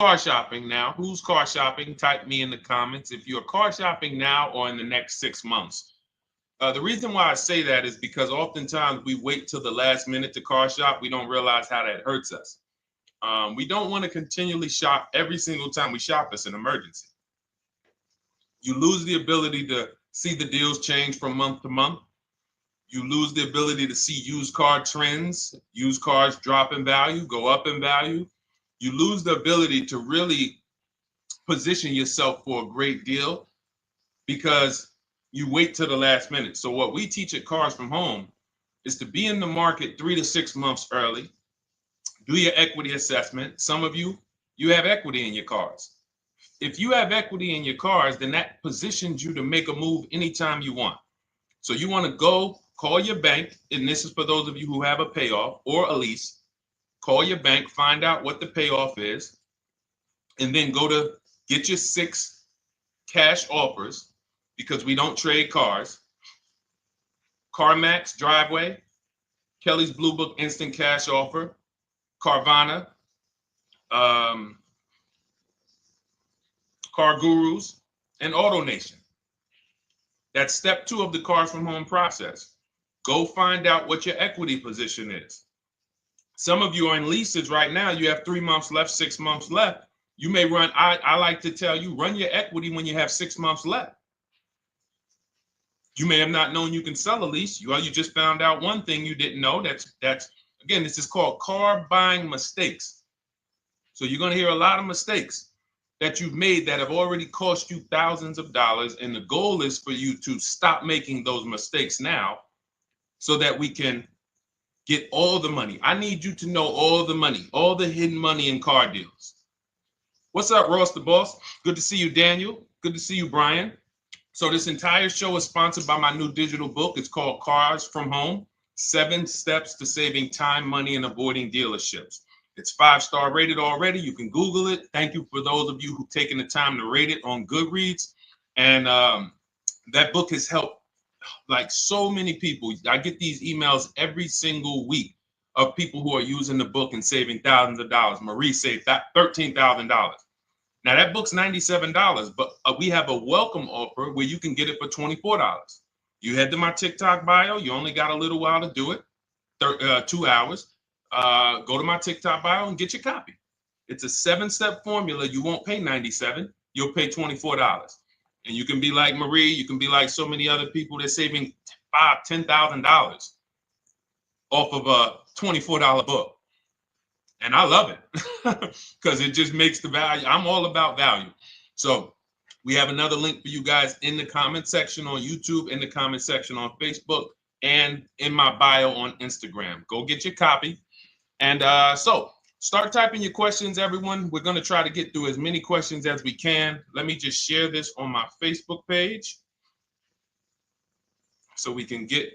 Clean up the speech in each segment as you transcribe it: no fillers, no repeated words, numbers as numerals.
car shopping now? Who's car shopping? Type me in the comments if you're car shopping now or in the next 6 months. The reason why I say that is because oftentimes we wait till the last minute to car shop. We don't realize how that hurts us. We don't want to continually shop every single time we shop. It's an emergency. You lose the ability to see the deals change from month to month. You lose the ability to see used car trends, used cars drop in value, go up in value. You lose the ability to really position yourself for a great deal because you wait till the last minute. So what we teach at Cars from Home is to be in the market 3 to 6 months early. Do your equity assessment. Some of you have equity in your cars. If you have equity in your cars, then that positions you to make a move anytime you want. So you want to go call your bank, and this is for those of you who have a payoff or a lease. Call your bank, find out what the payoff is, and then go to get your 6 cash offers, because we don't trade cars. CarMax Driveway, Kelly's Blue Book Instant Cash Offer, Carvana, Car Gurus, and AutoNation. That's step 2 of the Cars from Home process. Go find out what your equity position is. Some of you are in leases right now. You have 3 months left, 6 months left. You may run, I like to tell you, run your equity when you have 6 months left. You may have not known you can sell a lease. You just found out one thing you didn't know. That's again, this is called car buying mistakes. So you're going to hear a lot of mistakes that you've made that have already cost you thousands of dollars. And the goal is for you to stop making those mistakes now so that we can get all the money. I need you to know all the money, all the hidden money in car deals. What's up, Ross the Boss? Good to see you, Daniel. Good to see you, Brian. So this entire show is sponsored by my new digital book. It's called Cars from Home, 7 Steps to Saving Time, Money, and Avoiding Dealerships. It's 5-star rated already. You can Google it. Thank you for those of you who've taken the time to rate it on Goodreads. And that book has helped like so many people. I get these emails every single week of people who are using the book and saving thousands of dollars. Marie saved $13,000. Now that book's $97, but we have a welcome offer where you can get it for $24. You head to my TikTok bio. You only got a little while to do it, 2 hours. Go to my TikTok bio and get your copy. It's a 7-step formula. You won't pay $97. You'll pay $24. And you can be like Marie. You can be like so many other people. They're saving $5,000, $10,000 off of a $24 book. And I love it because it just makes the value. I'm all about value. So we have another link for you guys in the comment section on YouTube, in the comment section on Facebook, and in my bio on Instagram. Go get your copy. And so start typing your questions, everyone. We're going to try to get through as many questions as we can. Let me just share this on my Facebook page so we can get.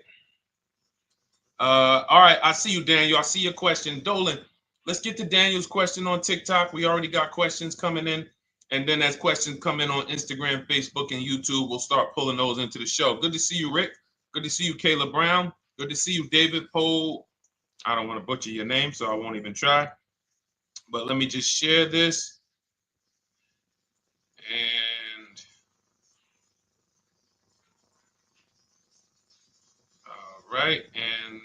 All right. I see you, Daniel. I see your question. Dolan, let's get to Daniel's question on TikTok. We already got questions coming in. And then as questions come in on Instagram, Facebook, and YouTube, we'll start pulling those into the show. Good to see you, Rick. Good to see you, Kayla Brown. Good to see you, David Poe. I don't want to butcher your name, so I won't even try. But let me just share this. And all right. And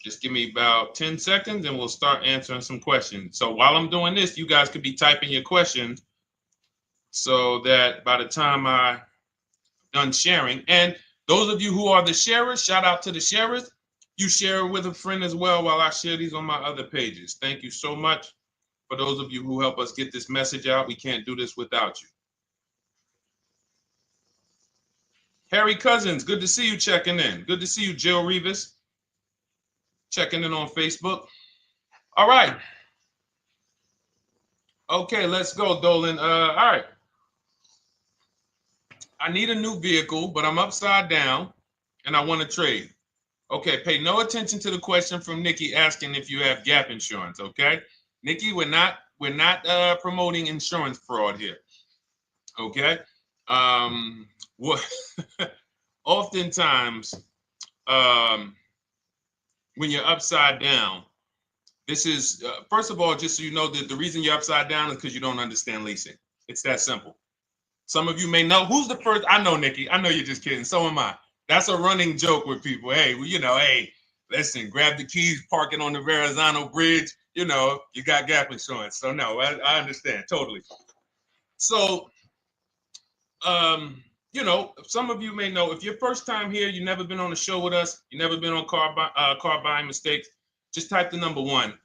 just give me about 10 seconds and we'll start answering some questions. So while I'm doing this, you guys could be typing your questions so that by the time I'm done sharing, and those of you who are the sharers, shout out to the sharers. You share it with a friend as well while I share these on my other pages. Thank you so much for those of you who help us get this message out. We can't do this without you. Harry Cousins, good to see you checking in. Good to see you, Jill Rivas, checking in on Facebook. All right. Okay, let's go, Dolan. All right. I need a new vehicle, but I'm upside down and I want to trade. Okay, pay no attention to the question from Nikki asking if you have gap insurance, okay? Nikki, we're not promoting insurance fraud here, okay? What oftentimes when you're upside down, This is, first of all, just so you know, that the reason you're upside down is because you don't understand leasing. It's that simple. Some of you may know who's the first. I know, Nikki. I know you're just kidding. So am I. That's a running joke with people. Hey, well, hey, listen, grab the keys, parking on the Verrazano Bridge. You got gap insurance. So no, I understand totally. So, some of you may know if you're first time here, you've never been on a show with us, you've never been on car buying mistakes. Just type the number 1.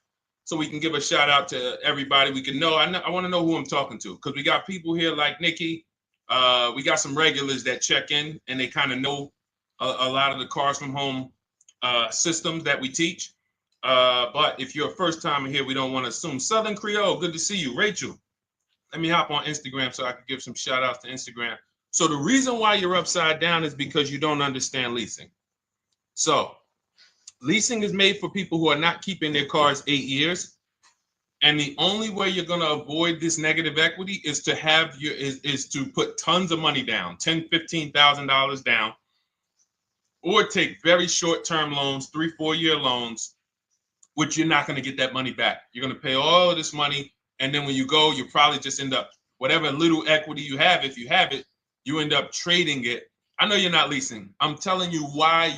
So we can give a shout out to everybody. We can know. I want to know who I'm talking to because we got people here like Nikki. We got some regulars that check in and they kind of know a lot of the cars from home systems that we teach. But if you're a first timer here, we don't want to assume. Southern Creole, good to see you. Rachel, let me hop on Instagram so I can give some shout outs to Instagram. So the reason why you're upside down is because you don't understand leasing. So leasing is made for people who are not keeping their cars 8 years. And the only way you're going to avoid this negative equity is to is to put tons of money down, $10,000, $15,000 down, or take very short-term loans, 3-4 year loans, which you're not going to get that money back. You're going to pay all of this money. And then when you go, you probably just end up, whatever little equity you have, if you have it, you end up trading it. I know you're not leasing. I'm telling you why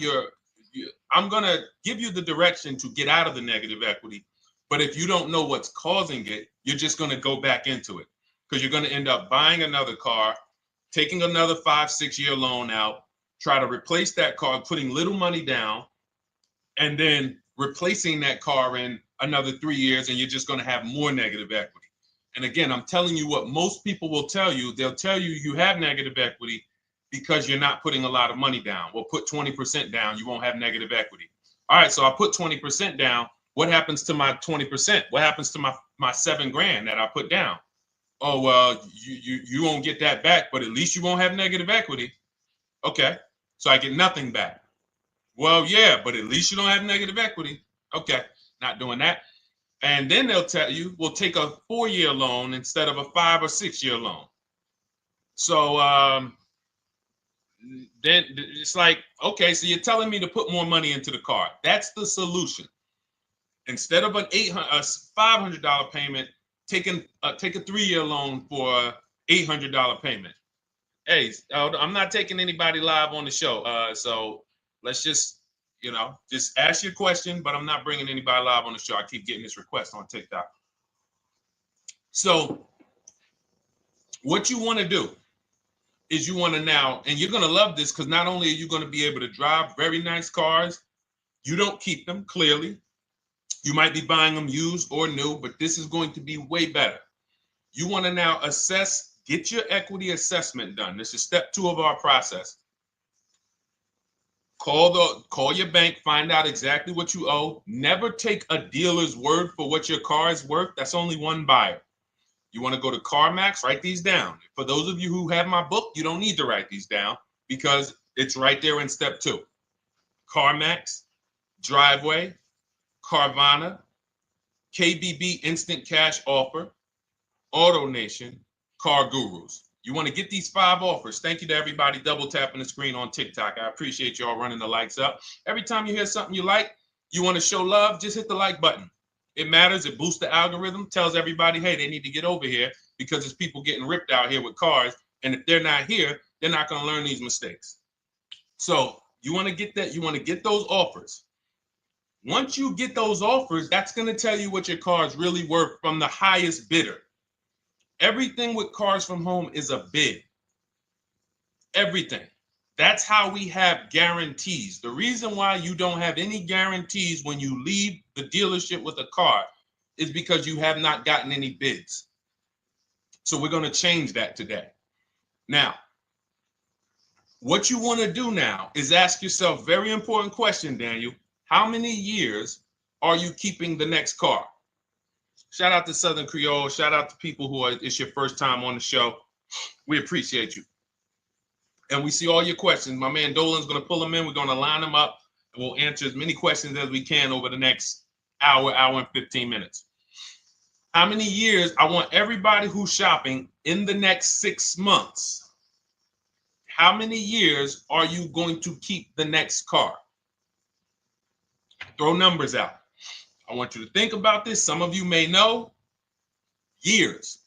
I'm going to give you the direction to get out of the negative equity. But if you don't know what's causing it, you're just going to go back into it because you're going to end up buying another car, taking another 5-6 year loan out, try to replace that car, putting little money down, and then replacing that car in another 3 years, and you're just going to have more negative equity. And again, I'm telling you what most people will tell you. They'll tell you you have negative equity because you're not putting a lot of money down. Well, put 20% down, you won't have negative equity. All right, so I put 20% down. What happens to my 20%? What happens to my $7,000 that I put down? Oh, well, you won't get that back, but at least you won't have negative equity. Okay, so I get nothing back. Well, yeah, but at least you don't have negative equity. Okay, not doing that. And then they'll tell you, we'll take a 4-year loan instead of a 5 or 6 year loan. So then it's like, okay, so you're telling me to put more money into the car. That's the solution. Instead of a $500 payment, take a 3-year loan for a $800 payment. Hey, I'm not taking anybody live on the show. So let's just ask your question, but I'm not bringing anybody live on the show. I keep getting this request on TikTok. So what you want to do is you want to now, and you're going to love this because not only are you going to be able to drive very nice cars, you don't keep them clearly. You might be buying them used or new, but this is going to be way better. You want to now get your equity assessment done. This is step 2 of our process. Call your bank, find out exactly what you owe. Never take a dealer's word for what your car is worth. That's only one buyer. You want to go to CarMax, write these down. For those of you who have my book, you don't need to write these down because it's right there in step 2. CarMax, Driveway, Carvana, KBB Instant Cash Offer, AutoNation, Car Gurus. You want to get these 5 offers. Thank you to everybody double tapping the screen on TikTok. I appreciate y'all running the likes up. Every time you hear something you like, you want to show love, just hit the like button. It matters. It boosts the algorithm, tells everybody, hey, they need to get over here because there's people getting ripped out here with cars. And if they're not here, they're not going to learn these mistakes. So you want to get that. You want to get those offers. Once you get those offers, that's going to tell you what your car is really worth from the highest bidder. Everything with Cars from Home is a bid. Everything. That's how we have guarantees. The reason why you don't have any guarantees when you leave the dealership with a car is because you have not gotten any bids. So we're going to change that today. Now, what you want to do now is ask yourself, very important question, Daniel. How many years are you keeping the next car? Shout out to Southern Creole. Shout out to people it's your first time on the show. We appreciate you. And we see all your questions. My man Dolan's going to pull them in. We're going to line them up. And we'll answer as many questions as we can over the next hour and 15 minutes. How many years? I want everybody who's shopping in the next 6 months. How many years are you going to keep the next car? Throw numbers out. I want you to think about this. Some of you may know. Years.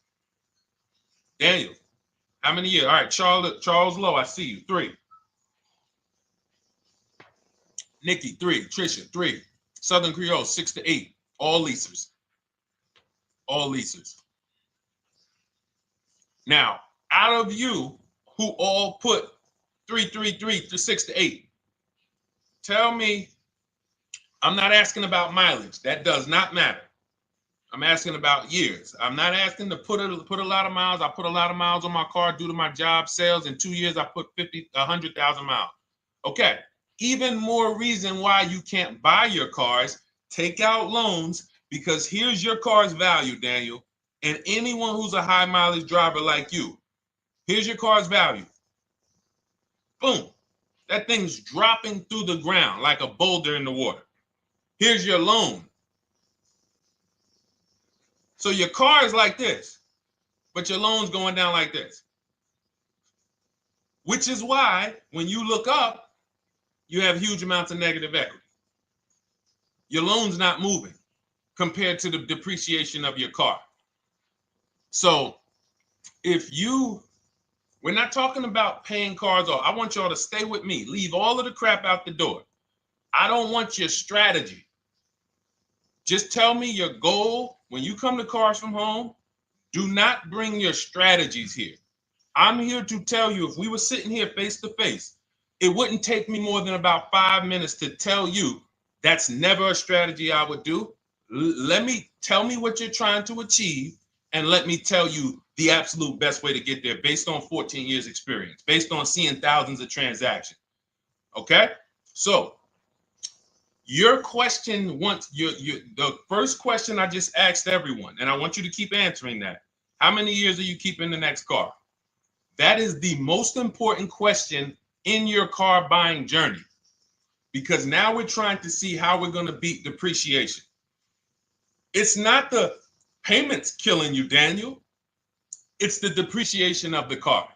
Daniel, how many years? All right, Charles Lowe, I see you. 3. Nikki, 3. Trisha, 3. Southern Creole, 6 to 8. All leasers. All leasers. Now, out of you who all put 3 to 6 to 8, tell me, I'm not asking about mileage. That does not matter. I'm asking about years. I'm not asking to put a lot of miles. I put a lot of miles on my car due to my job sales. In 2 years, I put 100,000 miles. Okay. Even more reason why you can't buy your cars. Take out loans, because here's your car's value, Daniel. And anyone who's a high mileage driver like you, here's your car's value. Boom. That thing's dropping through the ground like a boulder in the water. Here's your loan. So your car is like this, but your loan's going down like this. Which is why when you look up, you have huge amounts of negative equity. Your loan's not moving compared to the depreciation of your car. So we're not talking about paying cars off. I want y'all to stay with me. Leave all of the crap out the door. I don't want your strategy. Just tell me your goal. When you come to Cars from Home, do not bring your strategies here. I'm here to tell you, if we were sitting here face to face, it wouldn't take me more than about 5 minutes to tell you that's never a strategy I would do. Tell me what you're trying to achieve, and let me tell you the absolute best way to get there based on 14 years experience, based on seeing thousands of transactions. Okay? So your question, the first question I just asked everyone, and I want you to keep answering that. How many years are you keeping the next car? That is the most important question in your car buying journey, because now we're trying to see how we're going to beat depreciation. It's not the payments killing you, Daniel. It's the depreciation of the car.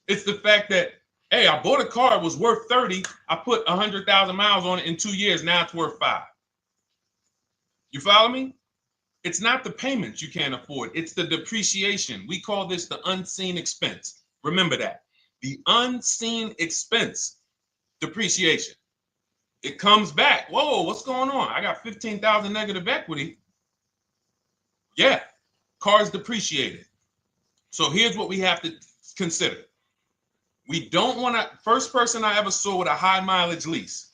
It's the fact that, hey, I bought a car, it was worth 30. I put 100,000 miles on it in 2 years. Now it's worth 5. You follow me? It's not the payments you can't afford. It's the depreciation. We call this the unseen expense. Remember that. The unseen expense, depreciation. It comes back. Whoa, what's going on? I got 15,000 negative equity. Yeah, car's depreciated. So here's what we have to consider. We don't want to, first person I ever saw with a high mileage lease.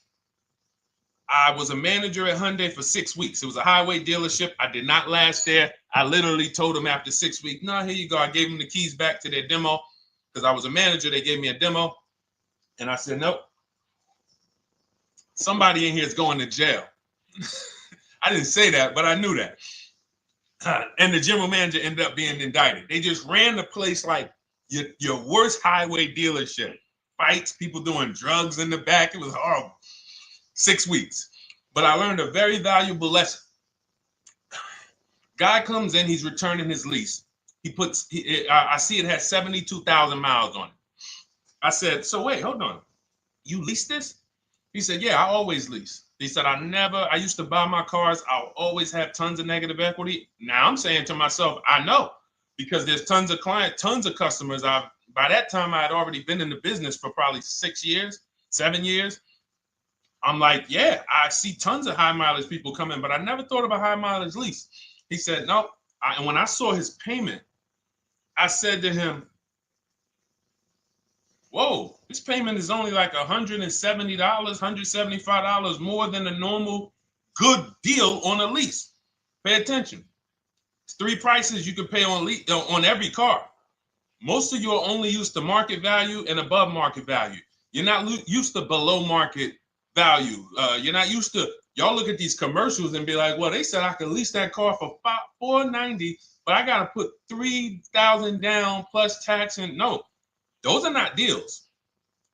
I was a manager at Hyundai for 6 weeks. It was a highway dealership. I did not last there. I literally told them after 6 weeks, no, here you go. I gave them the keys back to their demo because I was a manager. They gave me a demo. And I said, nope. Somebody in here is going to jail. I didn't say that, but I knew that. And the general manager ended up being indicted. They just ran the place like your worst highway dealership. Fights, people doing drugs in the back. It was horrible. 6 weeks. But I learned a very valuable lesson. Guy comes in, he's returning his lease. I see it has 72,000 miles on it. I said, so wait, hold on. You leased this? He said, yeah, I always lease. He said, I used to buy my cars. I'll always have tons of negative equity. Now I'm saying to myself, I know, because there's tons of clients, tons of customers. By that time, I had already been in the business for probably 6 years, 7 years. I'm like, yeah, I see tons of high mileage people come in, but I never thought of a high mileage lease. He said, no. And when I saw his payment, I said to him, whoa, this payment is only like $170, $175 more than a normal good deal on a lease. Pay attention. It's 3 prices you can pay on every car. Most of you are only used to market value and above market value. You're not used to below market value. You're not used to, y'all look at these commercials and be like, well, they said I could lease that car for $490, but I got to put $3,000 down plus tax. And no, those are not deals.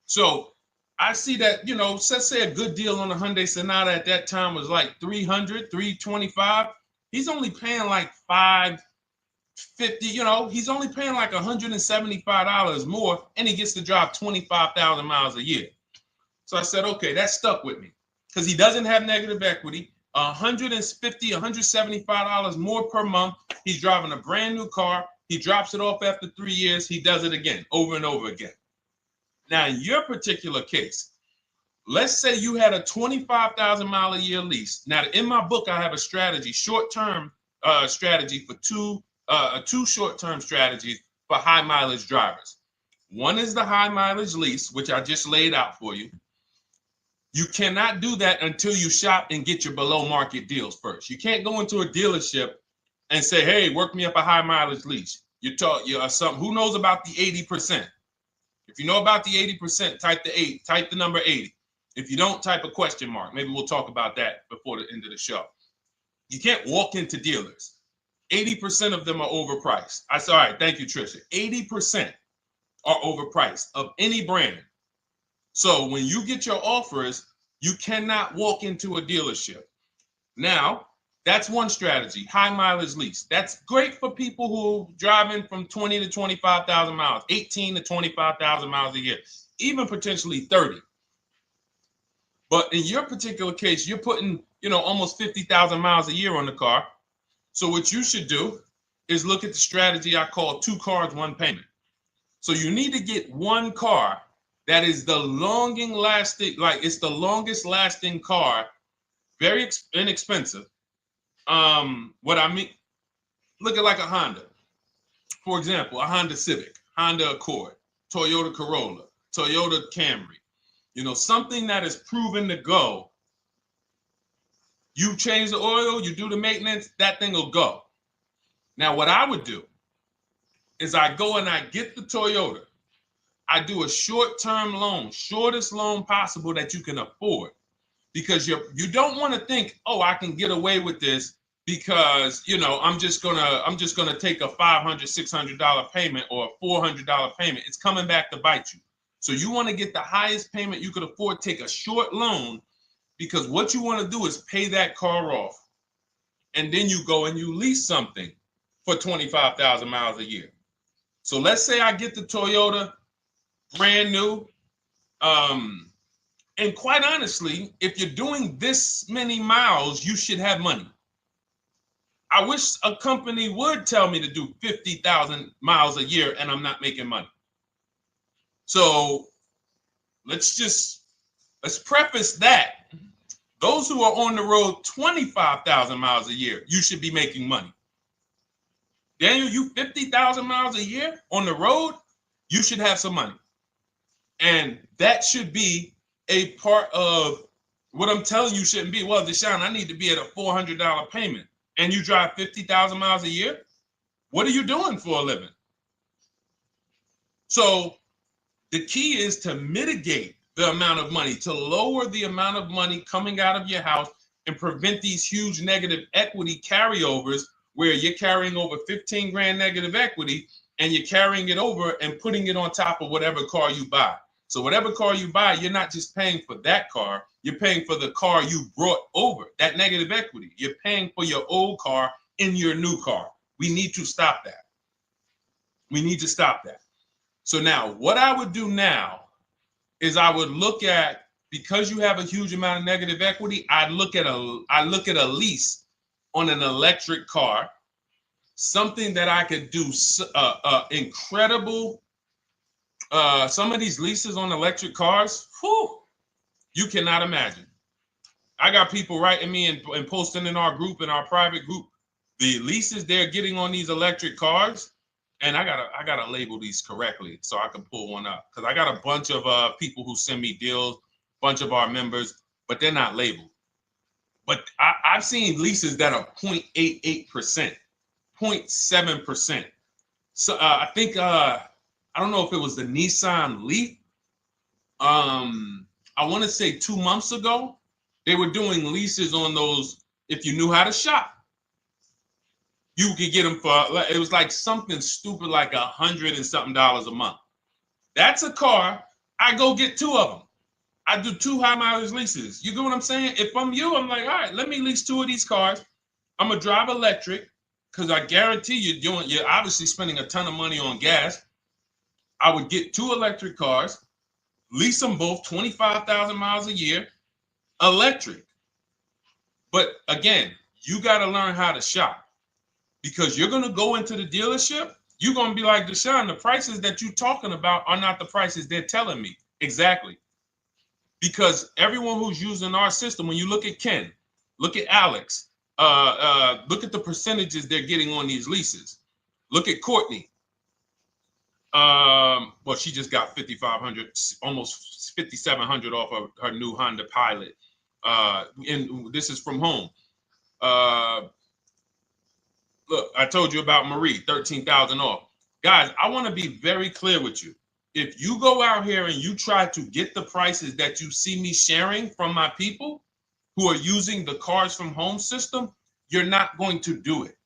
So I see that, let's say a good deal on a Hyundai Sonata at that time was like $300, $325. He's only paying like $550, he's only paying like $175 more, and he gets to drive 25,000 miles a year. So I said, okay, that stuck with me because he doesn't have negative equity. $150, $175 more per month. He's driving a brand new car. He drops it off after 3 years. He does it again, over and over again. Now, in your particular case, let's say you had a 25,000 mile a year lease. Now, in my book, I have a strategy, short-term strategy for two short-term strategies for high mileage drivers. One is the high mileage lease, which I just laid out for you. You cannot do that until you shop and get your below market deals first. You can't go into a dealership and say, hey, work me up a high mileage lease. Who knows about the 80%? If you know about the 80%, type the number 80. If you don't, type a question mark. Maybe we'll talk about that before the end of the show. You can't walk into dealers. 80% of them are overpriced. I said, all right, thank you, Trisha. 80% are overpriced of any brand. So when you get your offers, you cannot walk into a dealership. Now, that's one strategy, high mileage lease. That's great for people who are driving from 20 to 25,000 miles, 18 to 25,000 miles a year, even potentially 30. But in your particular case, you're putting, almost 50,000 miles a year on the car. So what you should do is look at the strategy I call 2 cars, 1 payment. So you need to get one car that is the it's the longest lasting car, very inexpensive. What I mean, look at like a Honda. For example, a Honda Civic, Honda Accord, Toyota Corolla, Toyota Camry. Something that is proven to go. You change the oil, you do the maintenance, that thing will go. Now, what I would do is I go and I get the Toyota. I do a short-term loan, shortest loan possible that you can afford, because you don't want to think, oh, I can get away with this because I'm just gonna take a $500, $600 payment or a $400 payment. It's coming back to bite you. So you want to get the highest payment you could afford, take a short loan, because what you want to do is pay that car off, and then you go and you lease something for 25,000 miles a year. So let's say I get the Toyota brand new. And quite honestly, if you're doing this many miles, you should have money. I wish a company would tell me to do 50,000 miles a year and I'm not making money. So let's preface that. Those who are on the road 25,000 miles a year, you should be making money. Daniel, you 50,000 miles a year on the road, you should have some money. And that should be a part of what I'm telling you shouldn't be. Well, Deshone, I need to be at a $400 payment. And you drive 50,000 miles a year? What are you doing for a living? So the key is to mitigate the amount of money, to lower the amount of money coming out of your house and prevent these huge negative equity carryovers where you're carrying over 15 grand negative equity and you're carrying it over and putting it on top of whatever car you buy. So whatever car you buy, you're not just paying for that car, you're paying for the car you brought over, that negative equity. You're paying for your old car in your new car. We need to stop that. We need to stop that. So now, what I would do now is I would look at, because you have a huge amount of negative equity, I look at a lease on an electric car, something that I could do incredible. Some of these leases on electric cars, you cannot imagine. I got people writing me and posting in our group, in our private group, the leases they're getting on these electric cars. And I gotta label these correctly so I can pull one up, because I got a bunch of people who send me deals, bunch of our members, but they're not labeled. But I've seen leases that are 0.88%, 0.7%. So I think I don't know if it was the Nissan Leaf. I want to say 2 months ago, they were doing leases on those. If you knew how to shop, you could get them for, it was like something stupid like $100 and something a month. That's a car. I go get 2 of them. I do 2 high mileage leases. You get what I'm saying? If I'm you, I'm like, all right, let me lease 2 of these cars. I'm gonna drive electric, because I guarantee you're obviously spending a ton of money on gas. I would get 2 electric cars, lease them both 25,000 miles a year, electric. But again, you got to learn how to shop, because you're going to go into the dealership. You're going to be like, Deshone, the prices that you're talking about are not the prices they're telling me. Exactly. Because everyone who's using our system, when you look at Ken, look at Alex, look at the percentages they're getting on these leases. Look at Courtney. Well, she just got 5,500, almost 5,700 off of her new Honda Pilot. And this is from home. Look, I told you about Marie, 13,000 off. Guys, I want to be very clear with you. If you go out here and you try to get the prices that you see me sharing from my people who are using the Cars from Home system, you're not going to do it.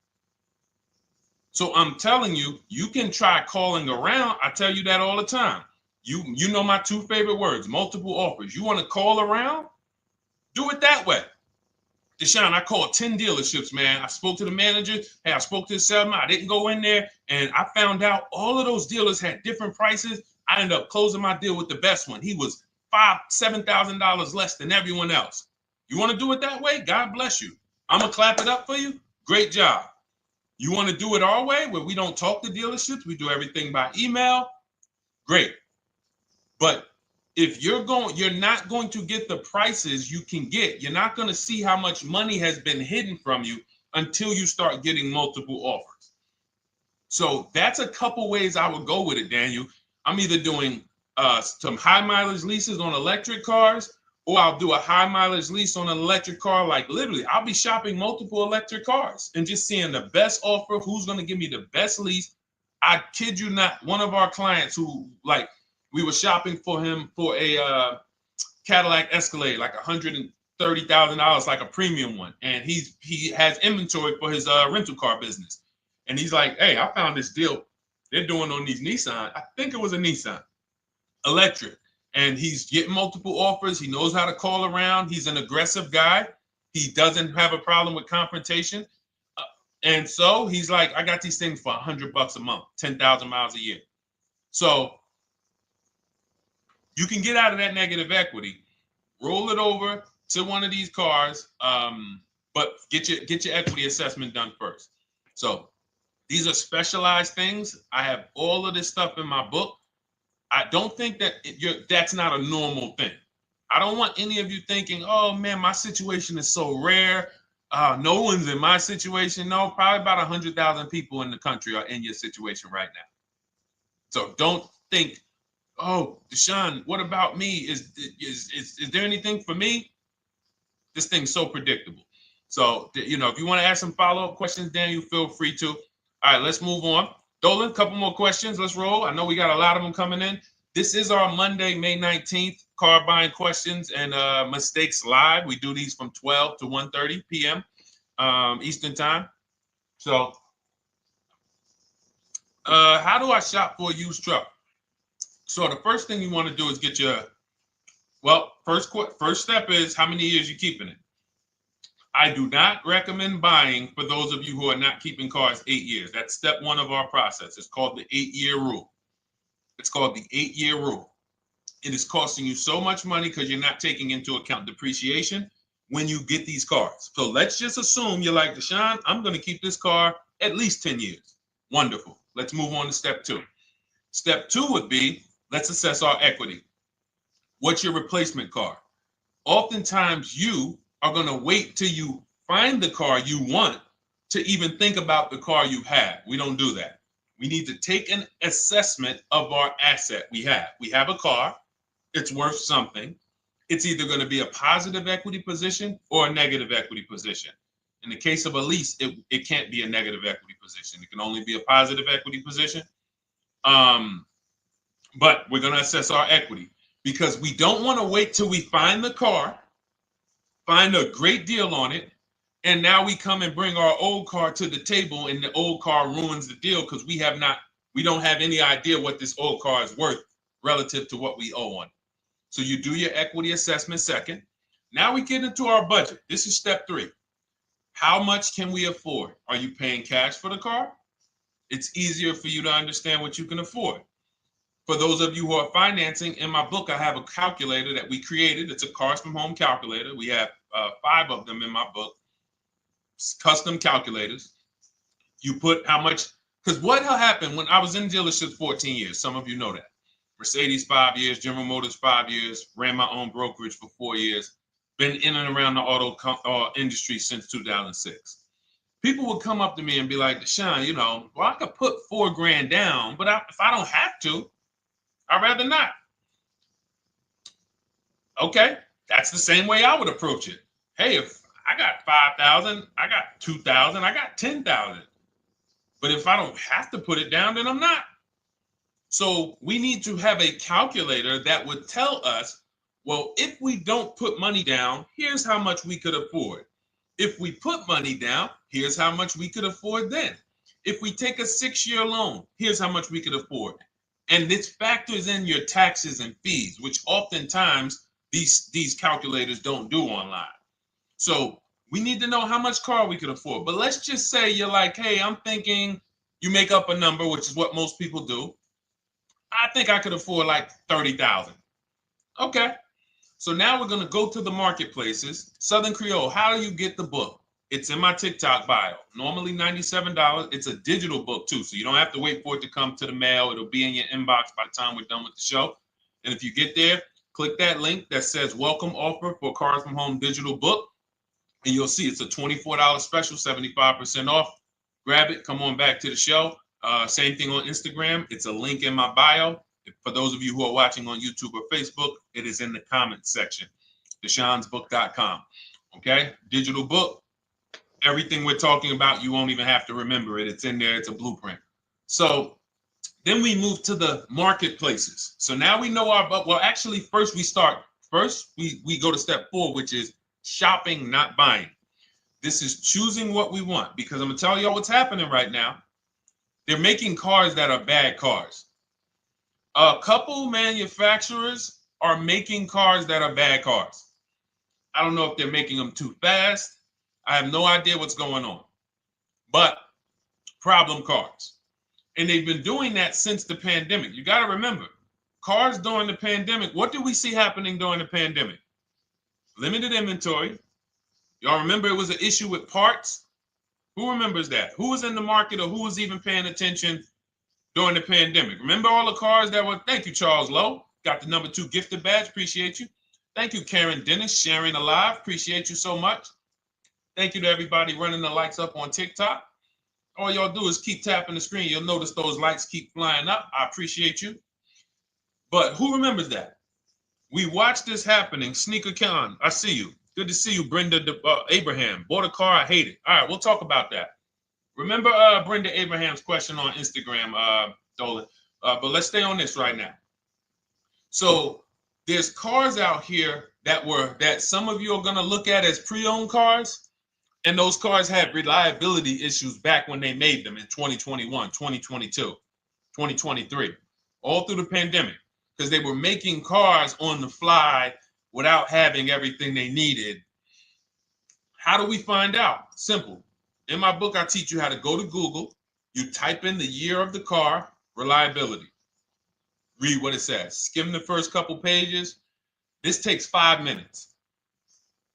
So I'm telling you, you can try calling around. I tell you that all the time. You know my two favorite words, multiple offers. You want to call around? Do it that way. Deshone, I called 10 dealerships, man. I spoke to the manager. Hey, I spoke to the salesman. I didn't go in there, and I found out all of those dealers had different prices. I ended up closing my deal with the best one. He was $7,000 less than everyone else. You want to do it that way? God bless you. I'm going to clap it up for you. Great job. You want to do it our way, where we don't talk to dealerships? We do everything by email? Great. But if you're not going to get the prices you can get. You're not going to see how much money has been hidden from you until you start getting multiple offers. So that's a couple ways I would go with it, Daniel. I'm either doing some high mileage leases on electric cars, or I'll do a high mileage lease on an electric car. Like literally, I'll be shopping multiple electric cars and just seeing the best offer, who's going to give me the best lease. I kid you not, one of our clients who, like, we were shopping for him for a Cadillac Escalade, like $130,000, like a premium one. And he has inventory for his rental car business. And he's like, hey, I found this deal they're doing on these Nissan. I think it was a Nissan electric. And he's getting multiple offers. He knows how to call around. He's an aggressive guy. He doesn't have a problem with confrontation. And so he's like, I got these things for $100 a month, 10,000 miles a year. So you can get out of that negative equity, roll it over to one of these cars, but get your equity assessment done first. So these are specialized things. I have all of this stuff in my book. I don't think that that's not a normal thing. I don't want any of you thinking, oh man, my situation is so rare. No one's in my situation. No, probably about 100,000 people in the country are in your situation right now. So don't think, oh, Deshone, what about me? Is there anything for me? This thing's so predictable. So, if you want to ask some follow-up questions, Daniel, feel free to. All right, let's move on. Dolan, a couple more questions. Let's roll. I know we got a lot of them coming in. This is our Monday, May 19th, car buying questions and mistakes live. We do these from 12 to 1:30 p.m. Eastern time. So, how do I shop for a used truck? So the first thing you want to do is get your, first step is how many years you keeping it. I do not recommend buying for those of you who are not keeping cars 8 years. That's step one of our process. It's called the 8-year rule. It's called the 8-year rule. It is costing you so much money because you're not taking into account depreciation when you get these cars. So let's just assume you're like, Deshone, I'm going to keep this car at least 10 years. Wonderful. Let's move on to step two. Step two would be, let's assess our equity. What's your replacement car? Oftentimes you are going to wait till you find the car you want to even think about the car you have. We don't do that. We need to take an assessment of our asset we have. We have a car. It's worth something. It's either going to be a positive equity position or a negative equity position. In the case of a lease, it can't be a negative equity position. It can only be a positive equity position. But we're going to assess our equity because we don't want to wait till we find the car, find a great deal on it, and now we come and bring our old car to the table and the old car ruins the deal because we don't have any idea what this old car is worth relative to what we owe on it. So you do your equity assessment second. Now we get into our budget. This is step three. How much can we afford? Are you paying cash for the car? It's easier for you to understand what you can afford. For those of you who are financing, in my book, I have a calculator that we created. It's a Cars from Home calculator. We have 5 of them in my book, custom calculators. You put how much, because what happened when I was in dealerships 14 years, some of you know that. Mercedes 5 years, General Motors 5 years, ran my own brokerage for 4 years, been in and around the auto industry since 2006. People would come up to me and be like, Deshone, you know, well, I could put $4,000 down, but if I don't have to, I'd rather not. Okay, that's the same way I would approach it. Hey, if I got 5,000, I got 2,000, I got 10,000. But if I don't have to put it down, then I'm not. So we need to have a calculator that would tell us, well, if we don't put money down, here's how much we could afford. If we put money down, here's how much we could afford then. If we take a 6-year loan, here's how much we could afford. And this factors in your taxes and fees, which oftentimes these calculators don't do online. So we need to know how much car we could afford. But let's just say you're like, hey, I'm thinking, you make up a number, which is what most people do. I think I could afford like 30,000. Okay. So now we're going to go to the marketplaces. Southern Creole, how do you get the book? It's in my TikTok bio. Normally $97. It's a digital book too, so you don't have to wait for it to come to the mail. It'll be in your inbox by the time we're done with the show. And if you get there, click that link that says welcome offer for Cars from Home digital book. And you'll see it's a $24 special, 75% off. Grab it. Come on back to the show. Same thing on Instagram. It's a link in my bio. For those of you who are watching on YouTube or Facebook, it is in the comments section. DeshonesBook.com. Okay? Digital book. Everything we're talking about, you won't even have to remember it. It's in there. It's a blueprint. So then we move to the marketplaces. So now we know well, actually, first we go to step 4, which is shopping, not buying. This is choosing what we want, because I'm going to tell y'all what's happening right now. They're making cars that are bad cars. A couple manufacturers are making cars that are bad cars. I don't know if they're making them too fast. I have no idea what's going on. But problem cars. And they've been doing that since the pandemic. You got to remember, cars during the pandemic, what did we see happening during the pandemic? Limited inventory. Y'all remember it was an issue with parts? Who remembers that? Who was in the market or who was even paying attention during the pandemic? Remember all the cars that were, thank you, Charles Lowe. Got the number 2 gifted badge, appreciate you. Thank you, Karen Dennis, sharing alive, appreciate you so much. Thank you to everybody running the likes up on TikTok. All y'all do is keep tapping the screen. You'll notice those likes keep flying up. I appreciate you. But who remembers that? We watched this happening. Sneaker Con, I see you. Good to see you, Brenda Abraham. Bought a car, I hate it. All right, we'll talk about that. Remember Brenda Abraham's question on Instagram, Dolan. But let's stay on this right now. So there's cars out here that some of you are going to look at as pre-owned cars. And those cars had reliability issues back when they made them in 2021, 2022, 2023, all through the pandemic, because they were making cars on the fly without having everything they needed. How do we find out? Simple. In my book, I teach you how to go to Google. You type in the year of the car, reliability. Read what it says. Skim the first couple pages. This takes 5 minutes.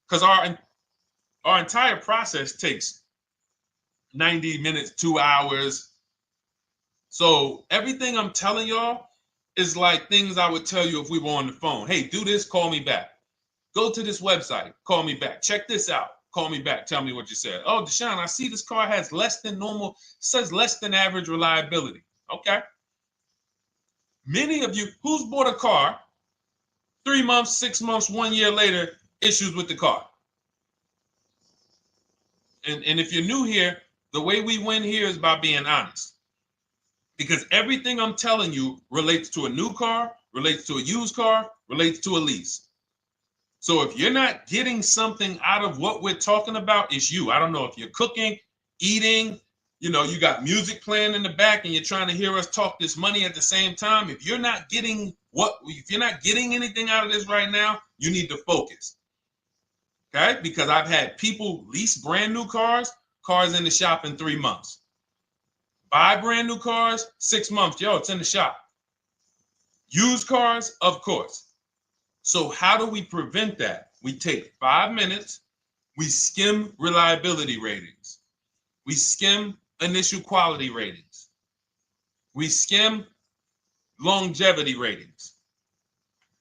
Because our entire process takes 90 minutes, 2 hours. So everything I'm telling y'all is like things I would tell you if we were on the phone. Hey, do this, call me back. Go to this website, call me back. Check this out, call me back. Tell me what you said. Oh, Deshone, I see this car has less than normal, says less than average reliability. Okay. Many of you, who's bought a car 3 months, 6 months, 1 year later, issues with the car? And if you're new here, the way we win here is by being honest. Because everything I'm telling you relates to a new car, relates to a used car, relates to a lease. So if you're not getting something out of what we're talking about, it's you. I don't know if you're cooking, eating, you got music playing in the back and you're trying to hear us talk this money at the same time. If you're not getting anything out of this right now, you need to focus. Okay? Because I've had people lease brand new cars in the shop in 3 months. Buy brand new cars, 6 months. Yo, it's in the shop. Used cars, of course. So how do we prevent that? We take 5 minutes We skim reliability ratings. We skim initial quality ratings. We skim longevity ratings.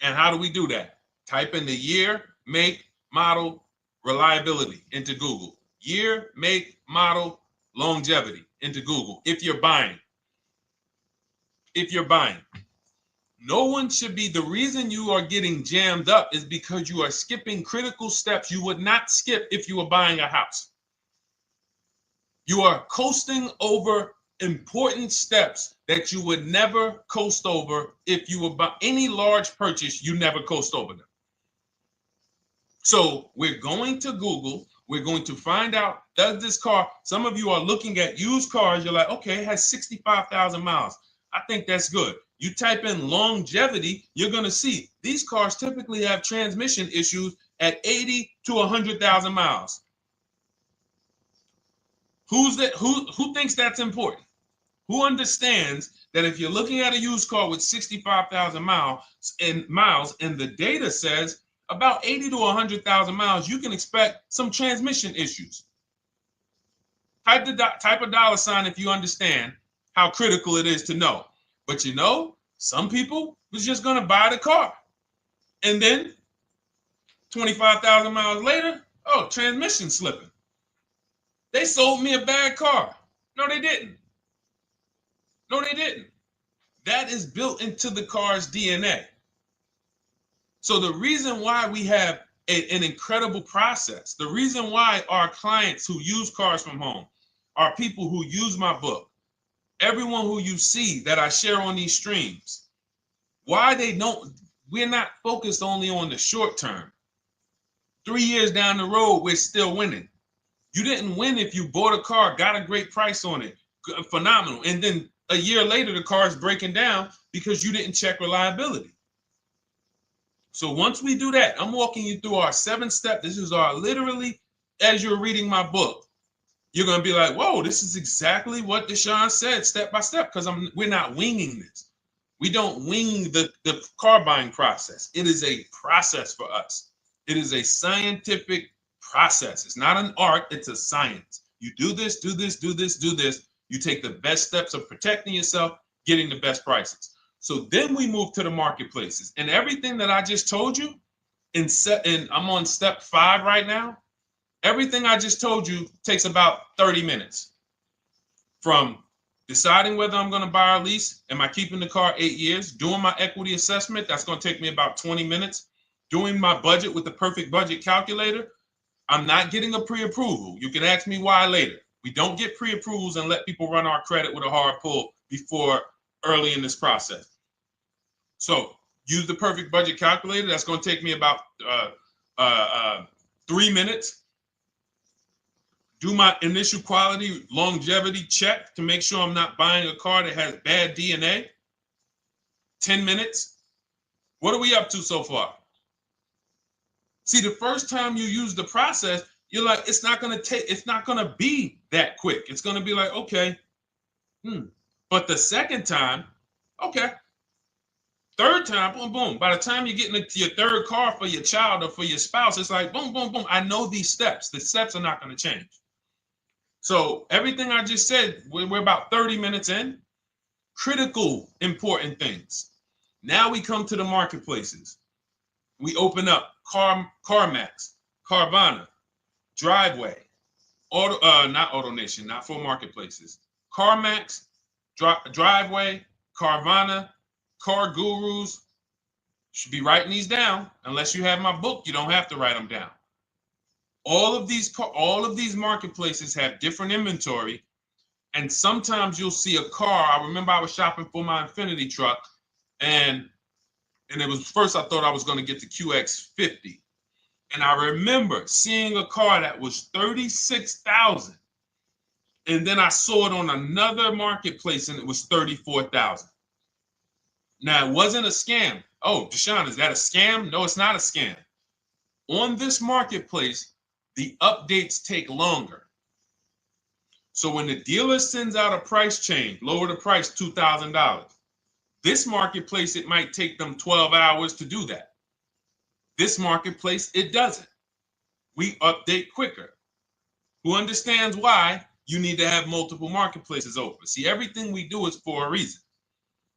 And how do we do that? Type in the year, make, model, reliability into Google. Year, make, model, longevity into Google. If you're buying. No one should be, the reason you are getting jammed up is because you are skipping critical steps you would not skip if you were buying a house. You are coasting over important steps that you would never coast over if you were buying any large purchase. You never coast over them. So we're going to Google. We're going to find out, does this car, some of you are looking at used cars. You're like, okay, it has 65,000 miles. I think that's good. You type in longevity, you're going to see these cars typically have transmission issues at 80 to 100,000 miles. Who thinks that's important? Who understands that if you're looking at a used car with 65,000 miles and the data says about 80 to 100,000 miles, you can expect some transmission issues. Type a dollar sign if you understand how critical it is to know. But you know, some people was just going to buy the car. And then 25,000 miles later, oh, transmission slipping. They sold me a bad car. No, they didn't. That is built into the car's DNA. So the reason why we have an incredible process, the reason why our clients who use cars from home, are people who use my book, everyone who you see that I share on these streams, we're not focused only on the short term. 3 years down the road, we're still winning. You didn't win if you bought a car, got a great price on it, phenomenal. And then a year later, the car is breaking down because you didn't check reliability. So once we do that, I'm walking you through our 7-step. This is our literally, as you're reading my book, you're going to be like, whoa, this is exactly what Deshone said, step by step, because we're not winging this. We don't wing the car buying process. It is a process for us. It is a scientific process. It's not an art, it's a science. You do this, do this, do this, do this. You take the best steps of protecting yourself, getting the best prices. So then we move to the marketplaces. And everything that I just told you, and I'm on step 5 right now, everything I just told you takes about 30 minutes. From deciding whether I'm going to buy or lease, am I keeping the car 8 years, doing my equity assessment, that's going to take me about 20 minutes, doing my budget with the perfect budget calculator. I'm not getting a pre-approval. You can ask me why later. We don't get pre-approvals and let people run our credit with a hard pull before early in this process. So use the perfect budget calculator. That's going to take me about 3 minutes. Do my initial quality longevity check to make sure I'm not buying a car that has bad DNA. 10 minutes. What are we up to so far? See, the first time you use the process, you're like, it's not going to be that quick. It's going to be like, okay. But the second time, okay. Third time, boom, boom. By the time you're getting into your third car for your child or for your spouse, it's like, boom, boom, boom. I know these steps. The steps are not going to change. So everything I just said, we're about 30 minutes in. Critical, important things. Now we come to the marketplaces. We open up CarMax, Carvana, Driveway, not AutoNation, not for marketplaces. CarMax, Driveway, Carvana, Car Gurus. Should be writing these down. Unless you have my book, you don't have to write them down. All of these marketplaces have different inventory, and sometimes you'll see a car. I remember I was shopping for my Infinity truck, and it was first I thought I was going to get the QX50, and I remember seeing a car that was $36,000, and then I saw it on another marketplace, and it was $34,000. Now it wasn't a scam. Oh, Deshone, is that a scam? No, it's not a scam. On this marketplace, the updates take longer. So when the dealer sends out a price change, lower the price $2,000. This marketplace, it might take them 12 hours to do that. This marketplace, it doesn't. we update quicker. Who understands why you need to have multiple marketplaces open? See, everything we do is for a reason.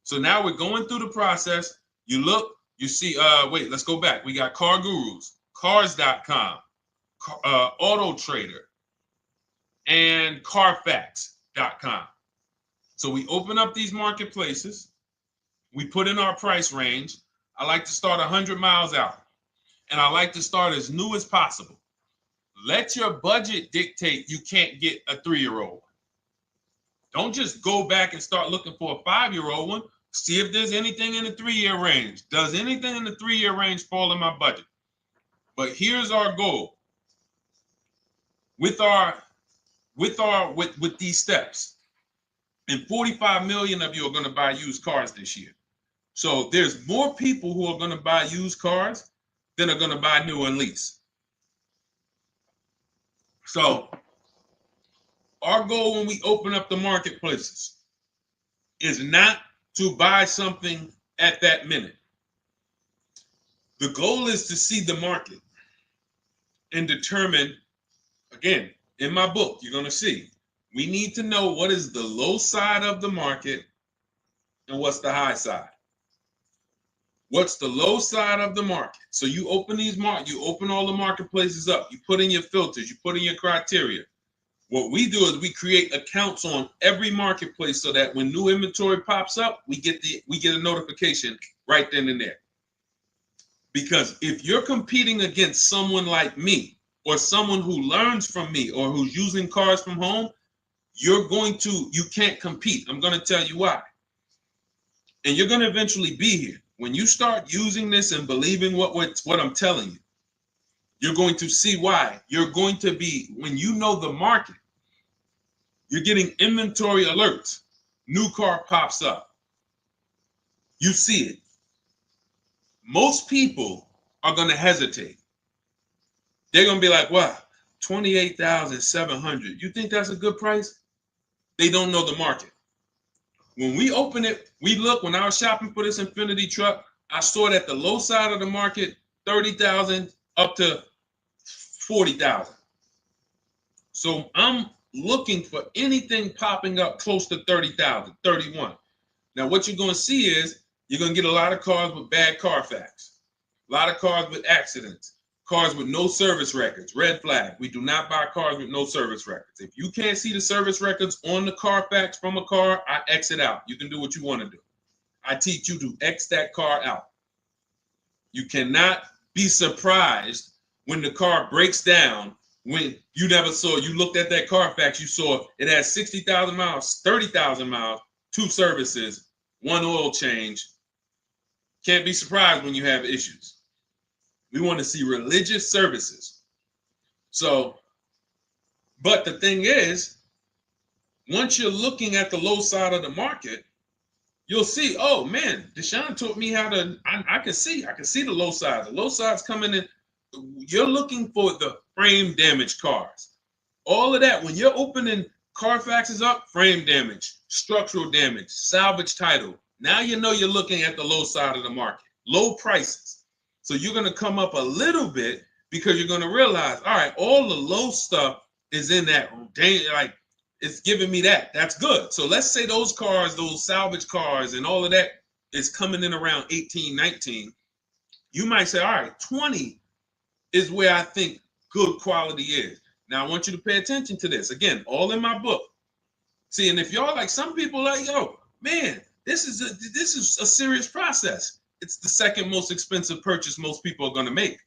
So now we're going through the process. You look, you see, wait, let's go back. We got Car Gurus, Cars.com, Auto Trader, and Carfax.com. So we open up these marketplaces. We put in our price range. I like to start 100 miles out, and I like to start as new as possible. Let your budget dictate you can't get a 3-year-old. Don't just go back and start looking for a 5-year-old one. See if there's anything in the 3-year range. Does anything in the 3-year range fall in my budget? But here's our goal. With these steps, and 45 million of you are going to buy used cars this year. So there's more people who are going to buy used cars than are going to buy new and lease. So our goal when we open up the marketplaces is not to buy something at that minute. The goal is to see the market and determine, again, in my book, you're going to see, we need to know what is the low side of the market and what's the high side. What's the low side of the market? So you open you open all the marketplaces up. You put in your filters. You put in your criteria. What we do is we create accounts on every marketplace so that when new inventory pops up, we get a notification right then and there. Because if you're competing against someone like me or someone who learns from me or who's using cars from home, you can't compete. I'm going to tell you why. And you're going to eventually be here. When you start using this and believing what I'm telling you, you're going to see why. You're going to be, when you know the market, you're getting inventory alerts. New car pops up. You see it. Most people are going to hesitate. They're going to be like, wow, $28,700. You think that's a good price? They don't know the market. When we open it, we look, when I was shopping for this Infiniti truck, I saw it at the low side of the market, $30,000 up to $40,000. So I'm looking for anything popping up close to $30,000, $31,000. Now what you're going to see is you're going to get a lot of cars with bad Carfax, a lot of cars with accidents, cars with no service records, red flag. We do not buy cars with no service records. If you can't see the service records on the Carfax from a car, I exit out. You can do what you want to do. I teach you to X that car out. You cannot be surprised when the car breaks down when you looked at that Carfax, you saw it has 60,000 miles, 30,000 miles, 2 services, 1 oil change. Can't be surprised when you have issues. We want to see religious services. So, but the thing is, once you're looking at the low side of the market, you'll see, oh man, Deshone taught me how to, I can see the low side. The low side's coming in. You're looking for the frame damage cars. All of that, when you're opening Carfaxes up, frame damage, structural damage, salvage title. Now you know you're looking at the low side of the market, low prices. So you're going to come up a little bit because you're going to realize, all right, all the low stuff is in that, like, it's giving me that. That's good. So let's say those cars, those salvage cars and all of that is coming in around 18, 19. You might say, all right, 20 is where I think good quality is. Now I want you to pay attention to this. Again, all in my book. See, and if y'all like, some people like, yo, man, this is a serious process. It's the second most expensive purchase most people are going to make.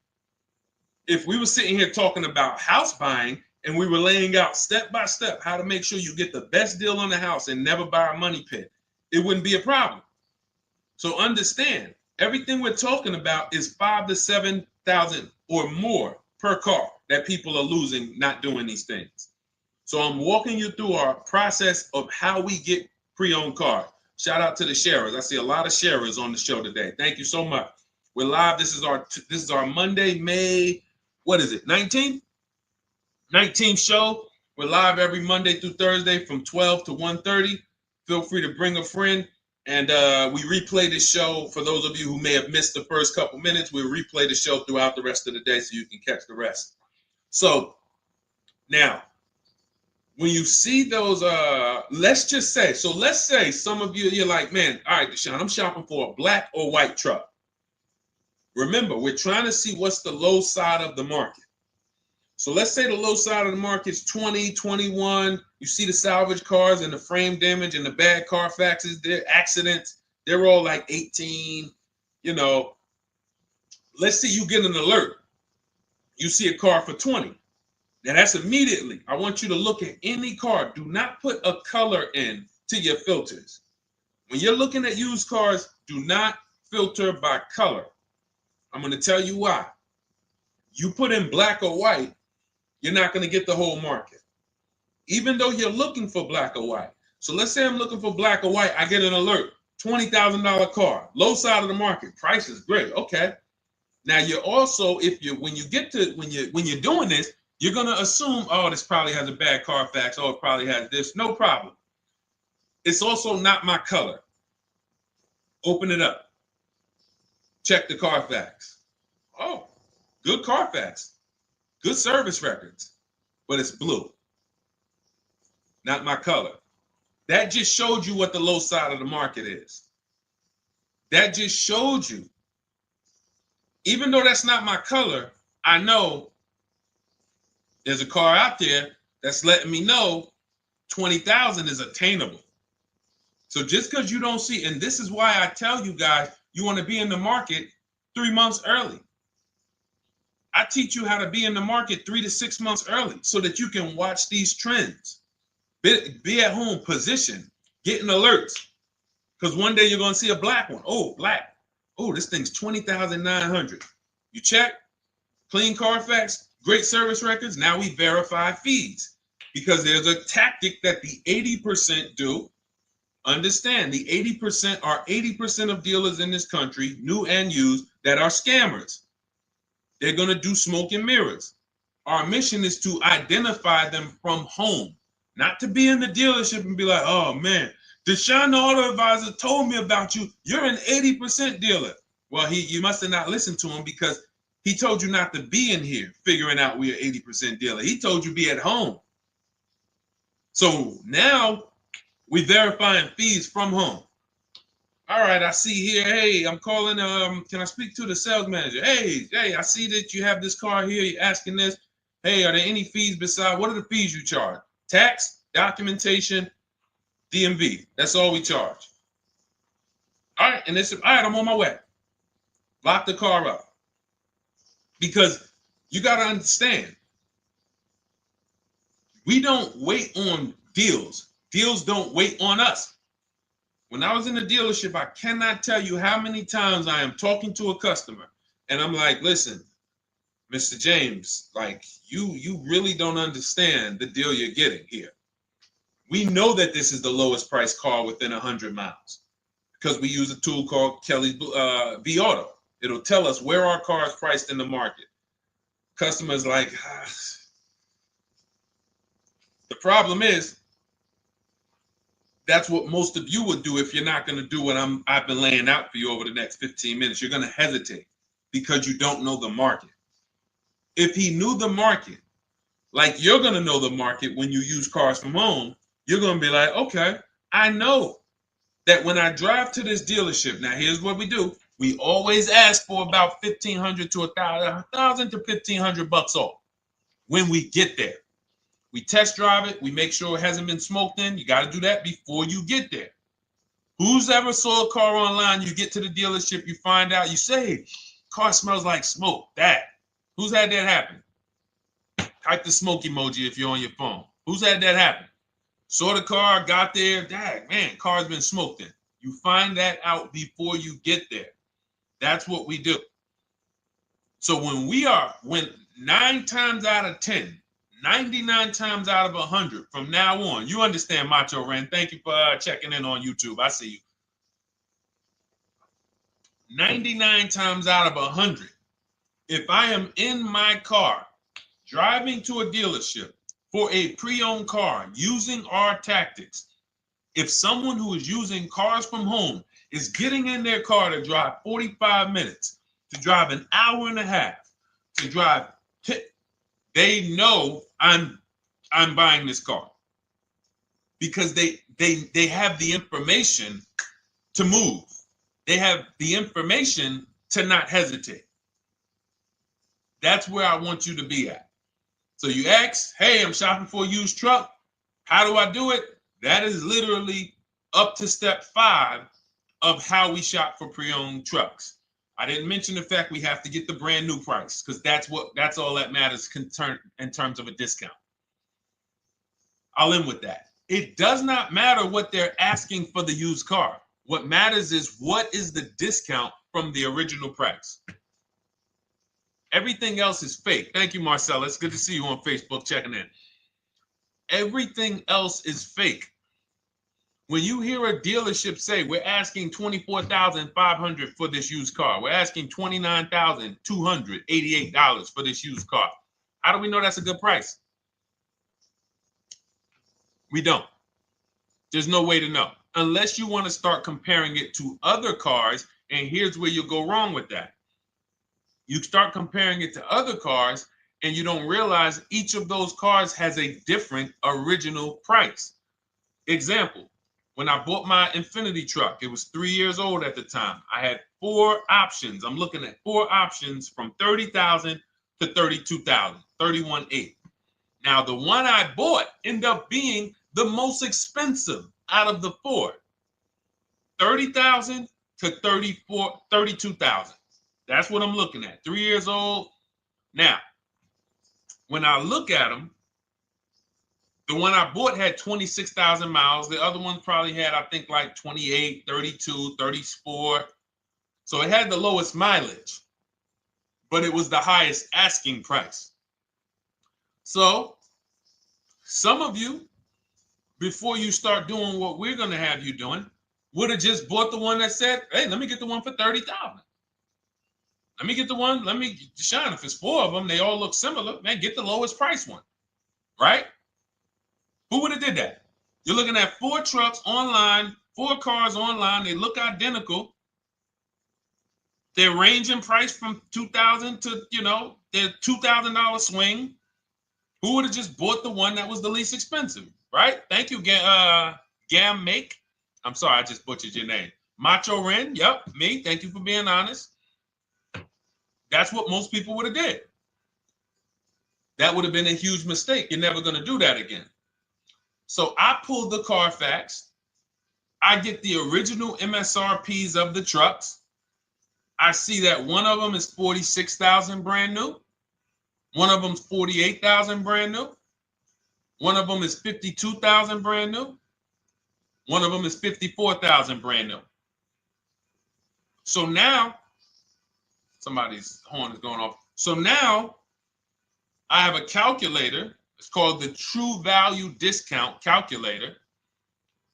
If we were sitting here talking about house buying and we were laying out step by step how to make sure you get the best deal on the house and never buy a money pit, it wouldn't be a problem. So understand, everything we're talking about is $5,000 to $7,000 or more per car that people are losing not doing these things. So I'm walking you through our process of how we get pre-owned cars. Shout out to the sharers. I see a lot of sharers on the show today. Thank you so much. We're live. This is our Monday, May, what is it, 19th? 19th show. We're live every Monday through Thursday from 12 to 1:30. Feel free to bring a friend. And we replay the show. For those of you who may have missed the first couple minutes, we'll replay the show throughout the rest of the day so you can catch the rest. So now, when you see those, let's say some of you, you're like, man, all right, Deshone, I'm shopping for a black or white truck. Remember, we're trying to see what's the low side of the market. So let's say the low side of the market is 20, 21. You see the salvage cars and the frame damage and the bad Carfaxes, their accidents, they're all like 18, you know. Let's say you get an alert. You see a car for 20. Now that's immediately. I want you to look at any car. Do not put a color in to your filters. When you're looking at used cars, do not filter by color. I'm going to tell you why. You put in black or white, you're not going to get the whole market. Even though you're looking for black or white. So let's say I'm looking for black or white. I get an alert. $20,000 car. Low side of the market. Price is great. Okay. Now you're also, when you're doing this, you're gonna assume, oh, this probably has a bad Carfax, oh, it probably has this. No problem. It's also not my color. Open it up. Check the Carfax. Oh, good Carfax. Good service records. But it's blue. Not my color. That just showed you what the low side of the market is. That just showed you. Even though that's not my color, I know there's a car out there that's letting me know 20,000 is attainable. So just because you don't see, and this is why I tell you guys, you want to be in the market 3 months early. I teach you how to be in the market 3 to 6 months early so that you can watch these trends. Be at home, position, getting alerts. Because one day you're going to see a black one. Oh, black. Oh, this thing's 20,900. You check, clean Carfax, great service records. Now we verify fees because there's a tactic that the 80% do. Understand, the 80% are 80% of dealers in this country, new and used, that are scammers. They're going to do smoke and mirrors. Our mission is to identify them from home, not to be in the dealership and be like, oh man, Deshone the Auto Advisor told me about you. You're an 80% dealer. Well, you must have not listened to him because he told you not to be in here figuring out we're 80% dealer. He told you be at home. So now we verifying fees from home. All right, I see here, hey, I'm calling, can I speak to the sales manager? Hey, I see that you have this car here. You're asking this. Hey, are there any fees besides, what are the fees you charge? Tax, documentation, DMV. That's all we charge. All right, and all right, I'm on my way. Lock the car up. Because you got to understand, we don't wait on deals. Deals don't wait on us. When I was in the dealership, I cannot tell you how many times I am talking to a customer and I'm like, listen, Mr. James, like you really don't understand the deal you're getting here. We know that this is the lowest price car within 100 miles because we use a tool called Kelly's V Auto. It'll tell us where our car is priced in the market. Customers like, The problem is, that's what most of you would do if you're not going to do what I've been laying out for you over the next 15 minutes. You're going to hesitate because you don't know the market. If he knew the market, like you're going to know the market when you use cars from home, you're going to be like, okay, I know that when I drive to this dealership, now here's what we do. We always ask for about $1,500 to $1,000 to $1,500 off when we get there. We test drive it. We make sure it hasn't been smoked in. You got to do that before you get there. Who's ever saw a car online? You get to the dealership, you find out, you say, car smells like smoke. That. Who's had that happen? Type the smoke emoji if you're on your phone. Who's had that happen? Saw the car, got there, dang, man, car's been smoked in. You find that out before you get there. That's what we do. So when 9 times out of 10, 99 times out of 100 from now on, you understand, Macho Ren. Thank you for checking in on YouTube. I see you. 99 times out of 100, if I am in my car driving to a dealership for a pre-owned car using our tactics, if someone who is using cars from home is getting in their car to drive 45 minutes, to drive an hour and a half, to drive They know I'm buying this car because they have the information to move. They have the information to not hesitate. That's where I want you to be at. So you ask, hey, I'm shopping for a used truck. How do I do it? That is literally up to step 5 of how we shop for pre-owned trucks. I didn't mention the fact we have to get the brand new price because that's all that matters in terms of a discount. I'll end with that. It does not matter what they're asking for the used car. What matters is what is the discount from the original price. Everything else is fake. Thank you, Marcella. It's good to see you on Facebook checking in. Everything else is fake. When you hear a dealership say, we're asking $24,500 for this used car, we're asking $29,288 for this used car, how do we know that's a good price? We don't. There's no way to know unless you want to start comparing it to other cars. And here's where you'll go wrong with that. You start comparing it to other cars and you don't realize each of those cars has a different original price. Example, when I bought my Infinity truck, it was 3 years old at the time. I had 4 options. I'm looking at 4 options from $30,000 to $32,000, $31,800. Now, the one I bought ended up being the most expensive out of the 4. $30,000 to $32,000. That's what I'm looking at. 3 years old. Now, when I look at them, the one I bought had 26,000 miles. The other one probably had, I think, like 28, 32, 34. So it had the lowest mileage, but it was the highest asking price. So some of you, before you start doing what we're going to have you doing, would have just bought the one that said, hey, let me get the one for $30,000. Let me get the one, Deshone, if it's 4 of them, they all look similar, man, get the lowest price one, right? Who would have did that? You're looking at 4 trucks online, 4 cars online, they look identical. They're ranging price from $2,000 to, their $2,000 swing. Who would have just bought the one that was the least expensive, right? Thank you, Gam Make. I'm sorry, I just butchered your name. Macho Ren, yep, me. Thank you for being honest. That's what most people would have did. That would have been a huge mistake. You're never going to do that again. So I pulled the Carfax. I get the original MSRPs of the trucks. I see that one of them is 46,000 brand new. One of them's 48,000 brand new. One of them is 52,000 brand new. One of them is 54,000 brand new. So now, somebody's horn is going off. So now I have a calculator. It's called the True Value Discount Calculator.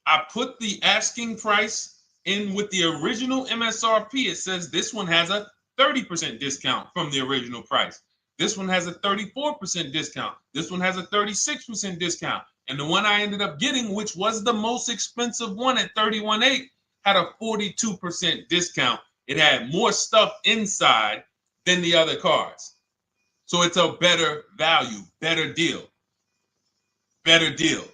I put the asking price in with the original MSRP. It says this one has a 30% discount from the original price. This one has a 34% discount. This one has a 36% discount. And the one I ended up getting, which was the most expensive one at $31,800, had a 42% discount. It had more stuff inside than the other cars. So it's a better value, better deal. Better deal.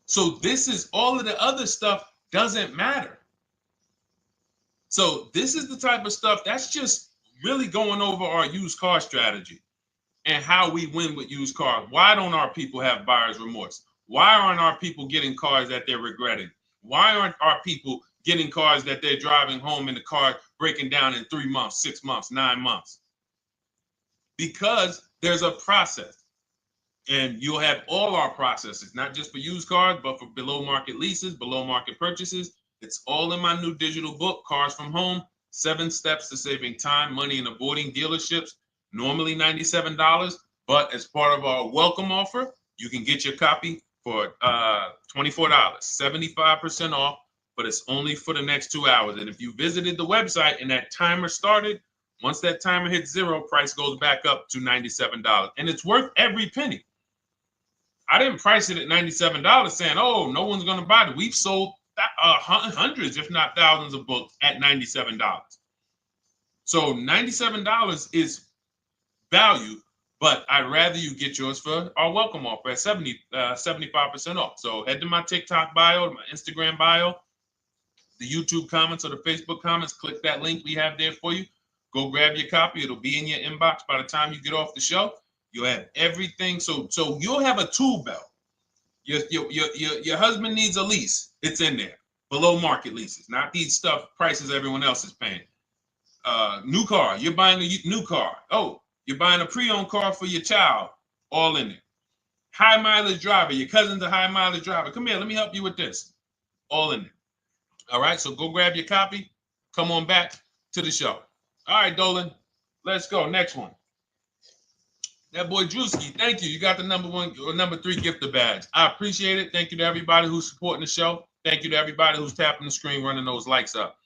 So this is all of the other stuff doesn't matter. So this is the type of stuff that's just really going over our used car strategy and how we win with used cars. Why don't our people have buyer's remorse? Why aren't our people getting cars that they're regretting? Why aren't our people getting cars that they're driving home and the car breaking down in 3 months, 6 months, 9 months? Because there's a process. And you'll have all our processes, not just for used cars, but for below market leases, below market purchases. It's all in my new digital book, Cars from Home, 7 Steps to Saving Time, Money, and Avoiding Dealerships. Normally $97, but as part of our welcome offer, you can get your copy for $24, 75% off, but it's only for the next 2 hours. And if you visited the website and that timer started, once that timer hits 0, price goes back up to $97. And it's worth every penny. I didn't price it at $97 saying, oh, no one's going to buy it. We've sold hundreds, if not thousands of books at $97. So $97 is value, But I'd rather you get yours for our welcome offer at 75% off. So head to my TikTok bio, my Instagram bio, the YouTube comments or the Facebook comments. Click that link we have there for you. Go grab your copy. It'll be in your inbox by the time you get off the show. You'll have everything. So you'll have a tool belt. Your husband needs a lease. It's in there. Below market leases, not these stuff prices everyone else is paying. New car. You're buying a new car. Oh, you're buying a pre-owned car for your child. All in there. High mileage driver. Your cousin's a high mileage driver. Come here. Let me help you with this. All in there. All right. So go grab your copy. Come on back to the show. All right, Dolan. Let's go. Next one. That boy Drewski. Thank you. You got the number 3 gifter badge. I appreciate it. Thank you to everybody who's supporting the show. Thank you to everybody who's tapping the screen, running those likes up.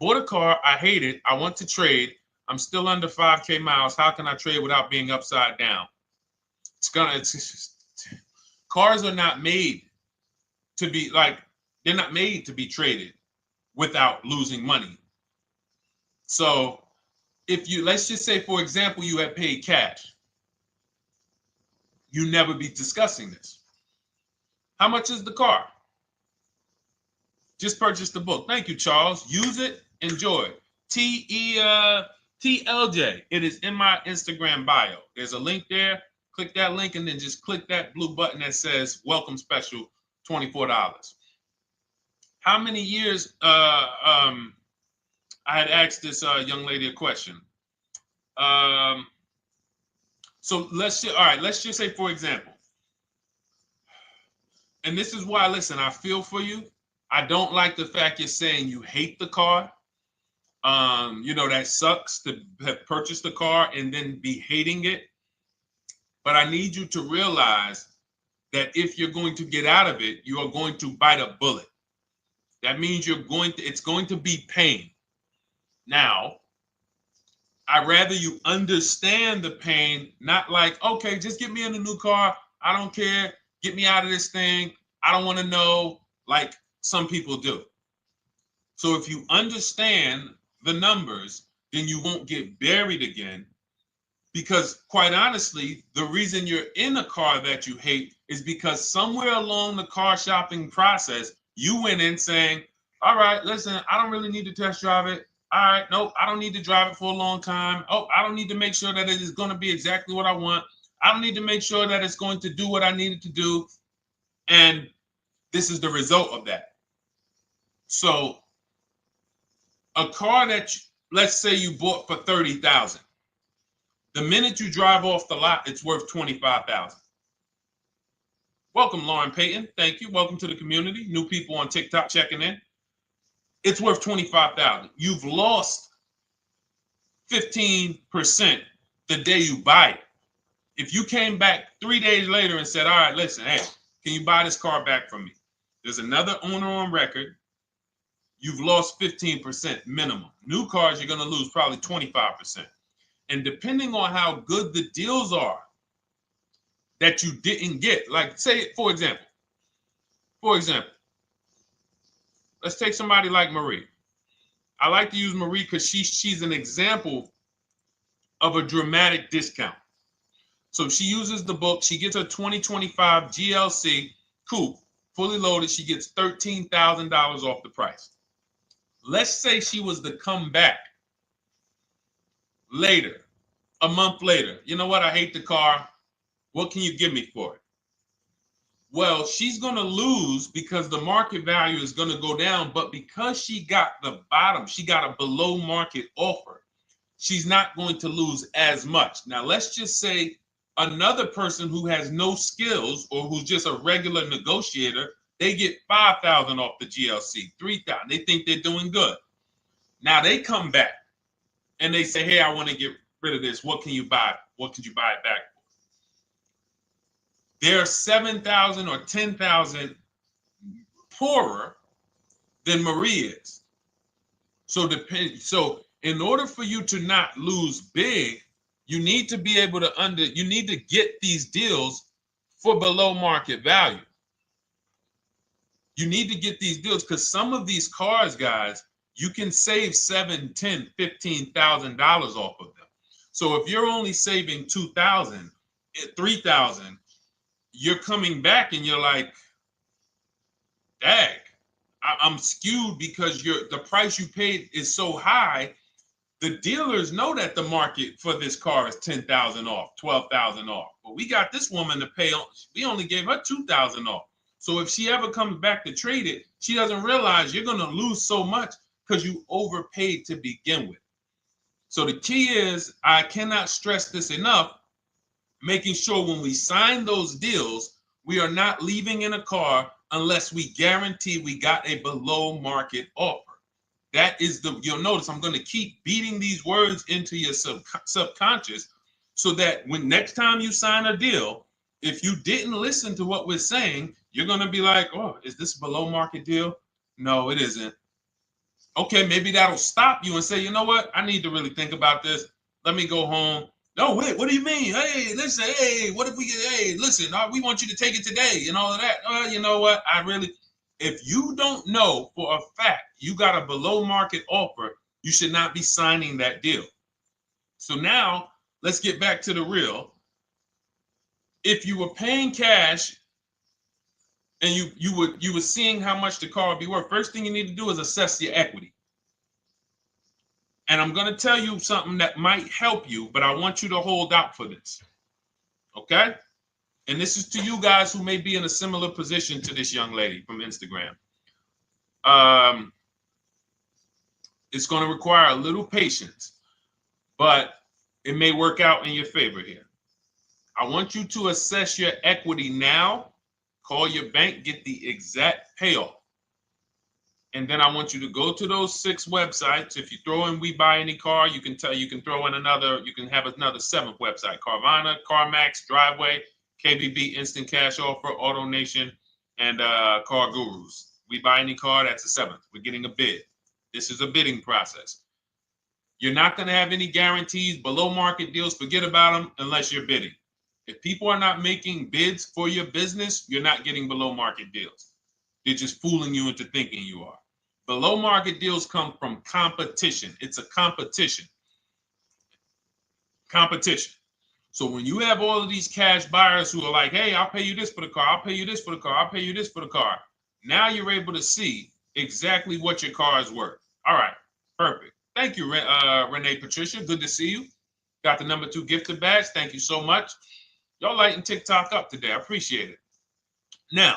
Bought a car. I hate it. I want to trade. I'm still under 5K miles. How can I trade without being upside down? Cars are not made to be they're not made to be traded without losing money. So let's just say, for example, you had paid cash. You never be discussing this. How much is the car? Just purchase the book. Thank you, Charles. Use it. Enjoy. TLJ. It is in my Instagram bio. There's a link there. Click that link and then just click that blue button that says welcome special, $24. How many years? I had asked this young lady a question. So let's just say, for example, and this is why, listen, I feel for you. I don't like the fact you're saying you hate the car. That sucks to have purchased the car and then be hating it. But I need you to realize that if you're going to get out of it, you are going to bite a bullet. That means it's going to be pain. Now, I'd rather you understand the pain, not like, okay, just get me in a new car. I don't care. Get me out of this thing. I don't want to know, like some people do. So if you understand the numbers, then you won't get buried again. Because quite honestly, the reason you're in a car that you hate is because somewhere along the car shopping process, you went in saying, all right, listen, I don't really need to test drive it. All right, nope, I don't need to drive it for a long time. Oh, I don't need to make sure that it is going to be exactly what I want. I don't need to make sure that it's going to do what I need it to do. And this is the result of that. So a car that, let's say you bought for $30,000. The minute you drive off the lot, it's worth $25,000. Welcome, Lauren Payton. Thank you. Welcome to the community. New people on TikTok checking in. It's worth $25,000. You've lost 15% the day you buy it. If you came back 3 days later and said, all right, listen, hey, can you buy this car back from me? There's another owner on record. You've lost 15% minimum. New cars, you're going to lose probably 25%. And depending on how good the deals are that you didn't get, like say, for example, let's take somebody like Marie. I like to use Marie because she's an example of a dramatic discount. So she uses the book. She gets a 2025 GLC coupe, fully loaded. She gets $13,000 off the price. Let's say she was to come back later, a month later. You know what? I hate the car. What can you give me for it? Well, she's going to lose because the market value is going to go down. But because she got the bottom, she got a below market offer, she's not going to lose as much. Now, let's just say another person who has no skills or who's just a regular negotiator, they get $5,000 off the GLC, $3,000. They think they're doing good. Now they come back and they say, hey, I want to get rid of this. What can you buy? What could you buy it back for? They're 7,000 or 10,000 poorer than Marie is. So in order for you to not lose big, you need to be able to you need to get these deals for below market value. You need to get these deals because some of these cars, guys, you can save $7,000, $10,000, $15,000 off of them. So if you're only saving 2,000, 3,000, you're coming back and you're like, dag, I'm skewed because the price you paid is so high. The dealers know that the market for this car is 10,000 off, 12,000 off. But we got this woman to pay. We only gave her 2,000 off. So if she ever comes back to trade it, she doesn't realize you're going to lose so much because you overpaid to begin with. So the key is, I cannot stress this enough, making sure when we sign those deals, we are not leaving in a car unless we guarantee we got a below market offer. That is you'll notice I'm going to keep beating these words into your subconscious so that when next time you sign a deal, if you didn't listen to what we're saying, you're going to be like, oh, is this a below market deal? No, it isn't. Okay, maybe that'll stop you and say, you know what? I need to really think about this. Let me go home. No, wait, what do you mean? Hey, listen, hey, what if we get, hey, listen, we want you to take it today and all of that. You know what? If you don't know for a fact you got a below market offer, you should not be signing that deal. So now let's get back to the real. If you were paying cash and you were seeing how much the car would be worth, first thing you need to do is assess your equity. And I'm going to tell you something that might help you, but I want you to hold out for this. Okay? And this is to you guys who may be in a similar position to this young lady from Instagram. It's going to require a little patience, but it may work out in your favor here. I want you to assess your equity now, call your bank, get the exact payoff. And then I want you to go to those 6 websites. If you throw in We Buy Any Car, you can throw in you can have another 7th website: Carvana, CarMax, Driveway, KBB, Instant Cash Offer, AutoNation, and Car Gurus. We Buy Any Car, that's the 7th. We're getting a bid. This is a bidding process. You're not going to have any guarantees, below market deals, forget about them unless you're bidding. If people are not making bids for your business, you're not getting below market deals. They're just fooling you into thinking you are. Below market deals come from competition. It's a competition. Competition. So when you have all of these cash buyers who are like, hey, I'll pay you this for the car, I'll pay you this for the car, I'll pay you this for the car. Now you're able to see exactly what your car is worth. All right, perfect. Thank you, Renee Patricia. Good to see you. Got the number 2 gifted badge. Thank you so much. Y'all lighting TikTok up today. I appreciate it. Now,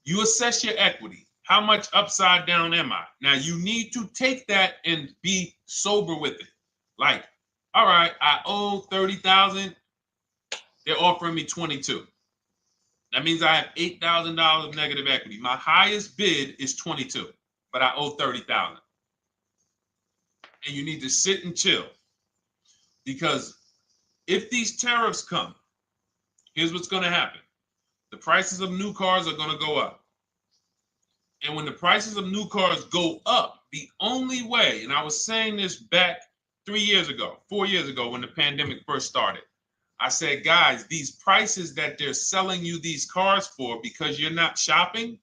you assess your equity. How much upside down am I? Now, you need to take that and be sober with it. Like, all right, I owe 30,000. They're offering me 22. That means I have $8,000 of negative equity. My highest bid is 22, but I owe 30,000. And you need to sit and chill, because if these tariffs come, here's what's going to happen. The prices of new cars are going to go up. And when the prices of new cars go up, the only way, and I was saying this back 4 years ago, when the pandemic first started, I said, guys, these prices that they're selling you these cars for because you're not shopping,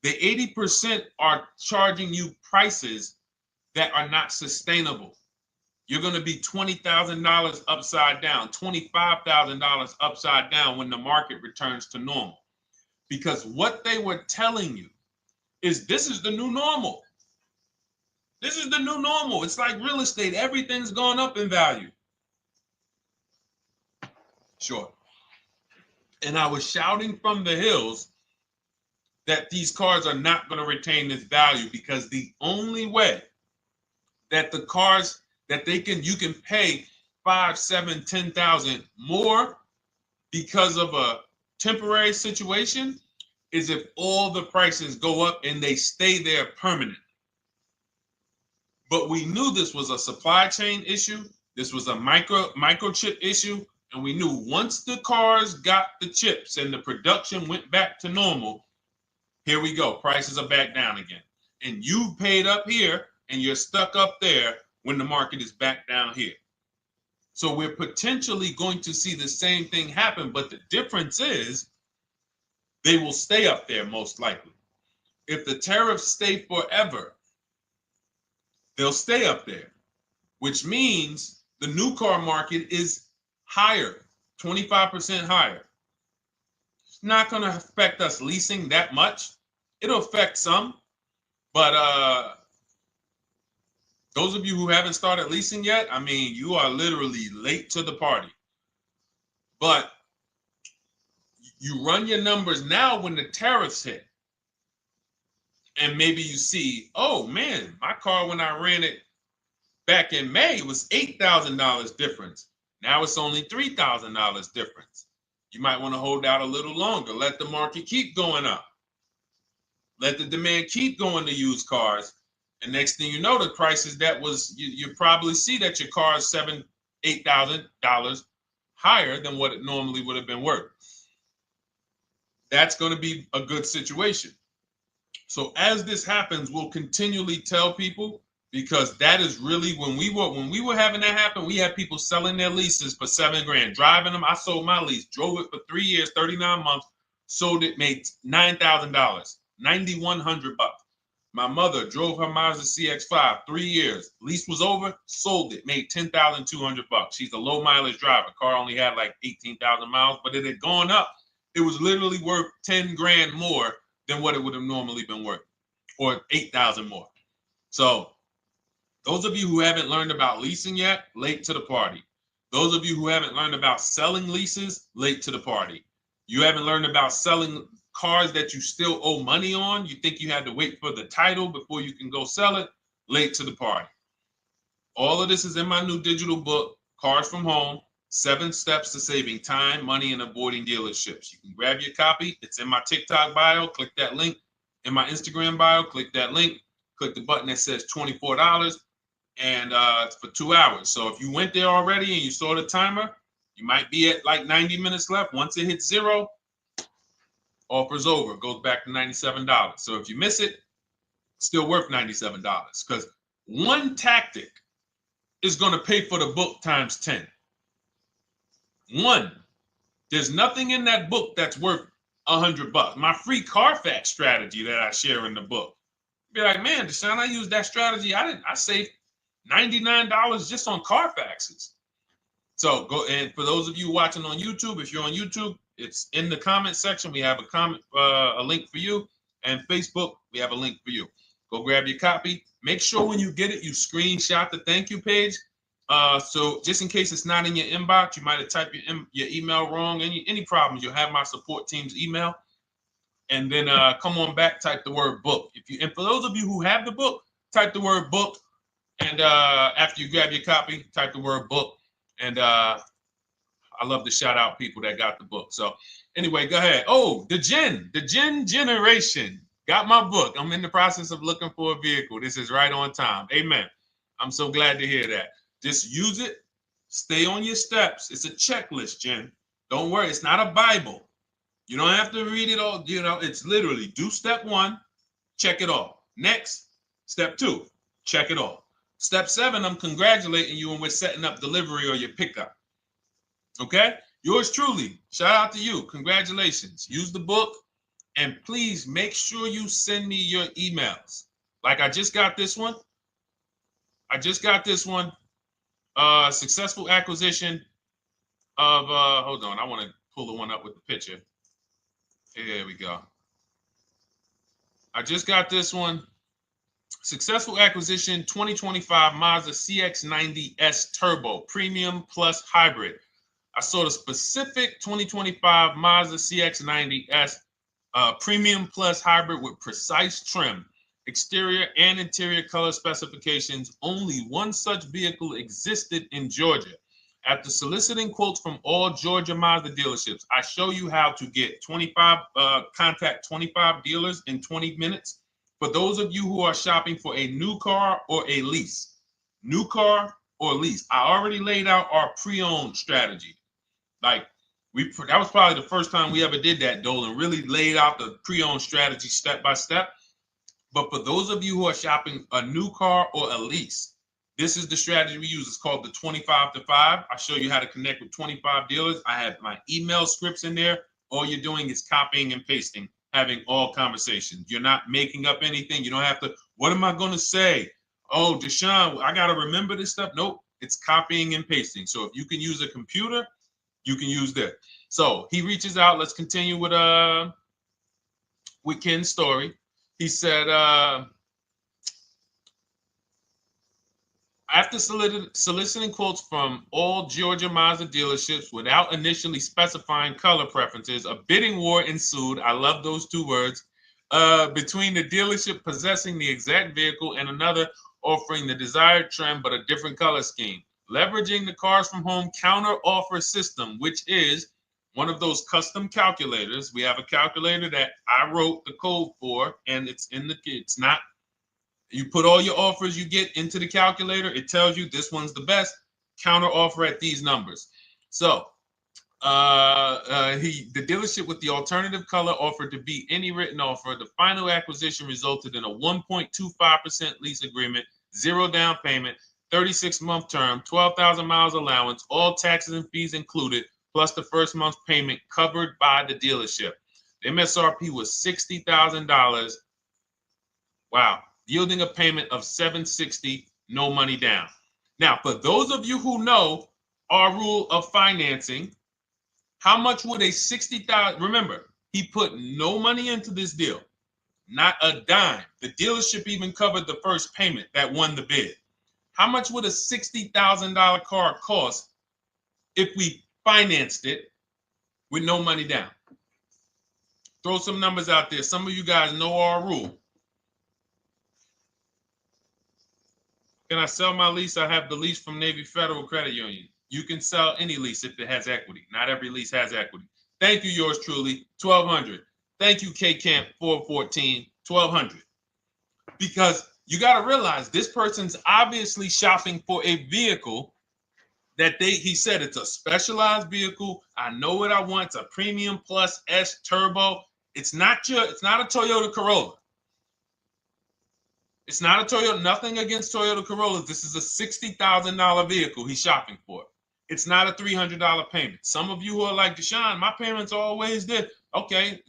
the 80% are charging you prices that are not sustainable. You're going to be $20,000 upside down, $25,000 upside down when the market returns to normal. Because what they were telling you is this is the new normal. This is the new normal. It's like real estate. Everything's gone up in value. Sure. And I was shouting from the hills that these cars are not going to retain this value, because the only way that the cars that you can pay 5, 7, 10,000 more because of a temporary situation is if all the prices go up and they stay there permanently. But we knew this was a supply chain issue. This was a microchip issue. And we knew once the cars got the chips and the production went back to normal, here we go. Prices are back down again. And you paid up here and you're stuck up there when the market is back down here. So we're potentially going to see the same thing happen, but the difference is they will stay up there most likely. If the tariffs stay forever, they'll stay up there. which means the new car market is higher, 25% higher. It's not going to affect us leasing that much. It'll affect some, but those of you who haven't started leasing yet, I mean, you are literally late to the party. But you run your numbers now when the tariffs hit. And maybe you see, oh man, my car when I ran it back in May was $8,000 difference. Now it's only $3,000 difference. You might want to hold out a little longer. Let the market keep going up. Let the demand keep going to used cars. And next thing you know, the prices that was, you probably see that your car is $7,000, $8,000 higher than what it normally would have been worth. That's going to be a good situation. So as this happens, we'll continually tell people, because that is really when we were having that happen, we had people selling their leases for $7,000, driving them. I sold my lease, drove it for 3 years, 39 months, sold it, made $9,000, $9,100. My mother drove her Mazda CX-5 3 years. Lease was over, sold it, made $10,200. She's a low mileage driver. Car only had like 18,000 miles, but it had gone up. It was literally worth $10,000 more than what it would have normally been worth, or 8,000 more. So those of you who haven't learned about leasing yet, late to the party. Those of you who haven't learned about selling leases, late to the party. You haven't learned about selling cars that you still owe money on. You think you had to wait for the title before you can go sell it, late to the party. All of this is in my new digital book, Cars from Home, 7 Steps to Saving Time, Money, and Avoiding Dealerships. You can grab your copy. It's in my TikTok bio. Click that link. In my Instagram bio, click that link. Click the button that says $24, and it's for 2 hours. So if you went there already and you saw the timer, you might be at like 90 minutes left. Once it hits 0, offer's over. It goes back to $97. So if you miss it, it's still worth $97, because one tactic is going to pay for the book times 10. One. There's nothing in that book that's worth $100. My free Carfax strategy that I share in the book. Be like, man, Deshone, I used that strategy. I saved $99 just on Carfaxes. So go, and for those of you watching on YouTube, if you're on YouTube, it's in the comment section. We have a link for you, and Facebook, we have a link for you. Go grab your copy. Make sure when you get it, you screenshot the thank you page. So just in case it's not in your inbox, you might have typed your email wrong. Any problems, you'll have my support team's email. And then come on back, type the word book. And for those of you who have the book, type the word book. And after you grab your copy, type the word book. And I love to shout out people that got the book. So anyway, go ahead. Oh, the Gen generation got my book. I'm in the process of looking for a vehicle. This is right on time. Amen. I'm so glad to hear that. Just use it. Stay on your steps. It's a checklist, Jen. Don't worry. It's not a Bible. You don't have to read it all. You know, it's literally do step 1, check it off. Next, step 2, check it off. Step 7, I'm congratulating you and we're setting up delivery or your pickup. Okay? Yours truly. Shout out to you. Congratulations. Use the book, and please make sure you send me your emails. Like I just got this one. Successful acquisition of, hold on. I want to pull the one up with the picture. There we go. I just got this one. Successful acquisition 2025 Mazda CX-90S Turbo Premium Plus Hybrid. I saw the specific 2025 Mazda CX-90S Premium Plus Hybrid with precise trim, exterior and interior color specifications. Only one such vehicle existed in Georgia. After soliciting quotes from all Georgia Mazda dealerships, I show you how to get contact 25 dealers in 20 minutes. For those of you who are shopping for a new car or a lease, new car or lease, I already laid out our pre-owned strategy. Like that was probably the first time we ever did that, Dolan, really laid out the pre-owned strategy step by step. But for those of you who are shopping a new car or a lease, this is the strategy we use. It's called the 25 to 5. I show you how to connect with 25 dealers. I have my email scripts in there. All you're doing is copying and pasting, having all conversations. You're not making up anything. You don't have to, what am I going to say? Oh, Deshone, I got to remember this stuff. Nope, it's copying and pasting. So if you can use a computer, you can use that. So he reaches out. Let's continue with Ken's story. He said, after soliciting quotes from all Georgia Mazda dealerships without initially specifying color preferences, a bidding war ensued. I love those two words. Between the dealership possessing the exact vehicle and another offering the desired trim but a different color scheme. Leveraging the Cars from Home counter offer system, which is one of those custom calculators. We have a calculator that I wrote the code for, and it's not, you put all your offers you get into the calculator. It tells you this one's the best. Counter offer at these numbers. So the dealership with the alternative color offered to beat any written offer. The final acquisition resulted in a 1.25% lease agreement, 0 down payment, 36-month term, 12,000 miles allowance, all taxes and fees included, plus the first month's payment covered by the dealership. The MSRP was $60,000. Wow. Yielding a payment of $760, no money down. Now, for those of you who know our rule of financing, how much would a $60,000? Remember, he put no money into this deal, not a dime. The dealership even covered the first payment that won the bid. How much would a $60,000 car cost if we financed it with no money down? Throw some numbers out there. Some of you guys know our rule. Can I sell my lease? I have the lease from Navy Federal Credit Union. You can sell any lease if it has equity. Not every lease has equity. Thank you, yours truly, 1,200. Thank you, K-Camp 414, 1,200. Because you got to realize this person's obviously shopping for a vehicle that he said it's a specialized vehicle. I know what I want. It's a premium plus S turbo. It's not a Toyota Corolla. It's not a Toyota, nothing against Toyota Corollas. This is a $60,000 vehicle he's shopping for. It's not a $300 payment. Some of you who are like, Deshone, my payments are always there. Okay,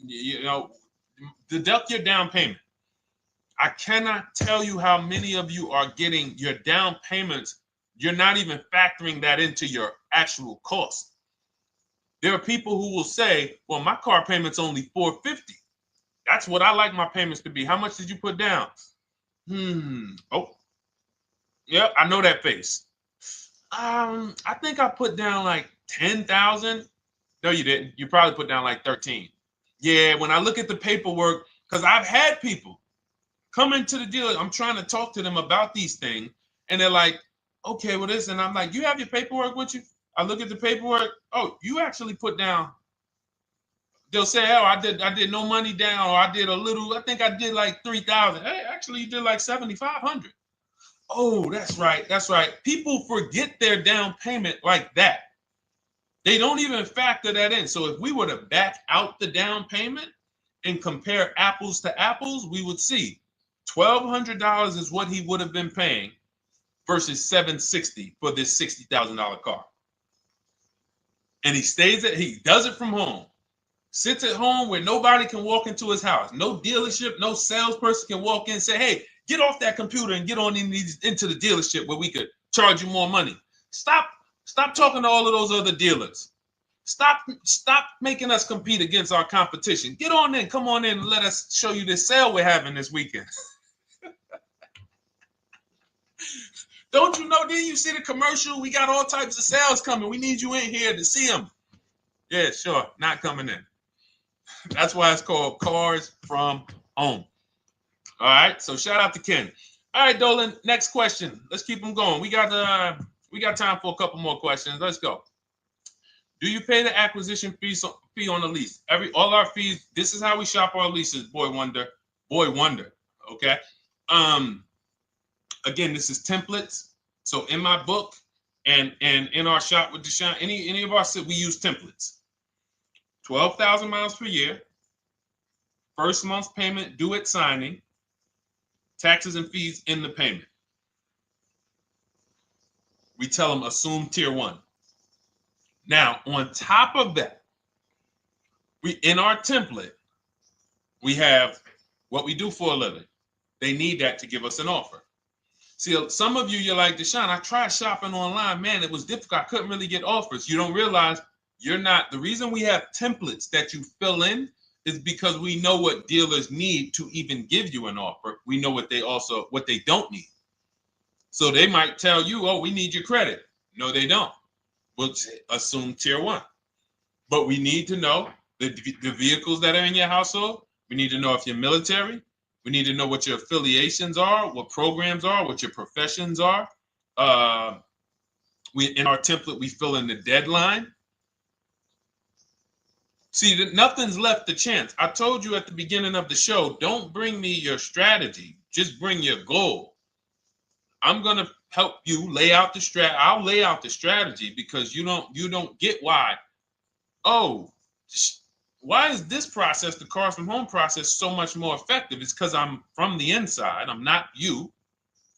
deduct your down payment. I cannot tell you how many of you are getting your down payments. You're not even factoring that into your actual cost. There are people who will say, well, my car payment's only $450. That's what I like my payments to be. How much did you put down? Oh, yeah, I know that face. I think I put down like 10,000. No, you didn't. You probably put down like 13. Yeah, when I look at the paperwork, because I've had people come into the dealer, I'm trying to talk to them about these things, and they're like, okay, well, this, and I'm like, you have your paperwork with you? I look at the paperwork. Oh, you actually put down. They'll say, oh, I did no money down, or I did a little, I think I did like 3,000. Hey, actually, you did like 7,500. Oh, that's right. That's right. People forget their down payment like that. They don't even factor that in. So if we were to back out the down payment and compare apples to apples, we would see $1,200 is what he would have been paying versus $760 for this $60,000 car. And he does it from home. Sits at home where nobody can walk into his house. No dealership, no salesperson can walk in and say, hey, get off that computer and get on into the dealership where we could charge you more money. Stop talking to all of those other dealers. Stop making us compete against our competition. Get on in, come on in and let us show you this sale we're having this weekend. Don't you know, didn't you see the commercial? We got all types of sales coming. We need you in here to see them. Yeah, sure, not coming in. That's why it's called Cars from Home. All right, so shout out to Ken. All right, Dolan, next question. Let's keep them going. We got time for a couple more questions. Let's go. Do you pay the acquisition fee on the lease? All our fees, this is how we shop our leases, boy wonder. Okay. Again, this is templates. So in my book and in our shop with Deshone, any of our we use templates. 12,000 miles per year, first month's payment due at signing, taxes and fees in the payment. We tell them assume tier 1. Now, on top of that, in our template, we have what we do for a living. They need that to give us an offer. See, some of you, you're like, Deshone, I tried shopping online. Man, it was difficult. I couldn't really get offers. You don't realize you're not. The reason we have templates that you fill in is because we know what dealers need to even give you an offer. We know what they don't need. So they might tell you, oh, we need your credit. No, they don't. We'll assume tier 1. But we need to know the vehicles that are in your household. We need to know if you're military. We need to know what your affiliations are, what programs are, what your professions are. In our template, we fill in the deadline. See, nothing's left to chance. I told you at the beginning of the show, don't bring me your strategy. Just bring your goal. I'm going to help you lay out the strat. I'll lay out the strategy because you don't get why. Oh, why is this process, the Cars from Home process, so much more effective? It's because I'm from the inside. I'm not you.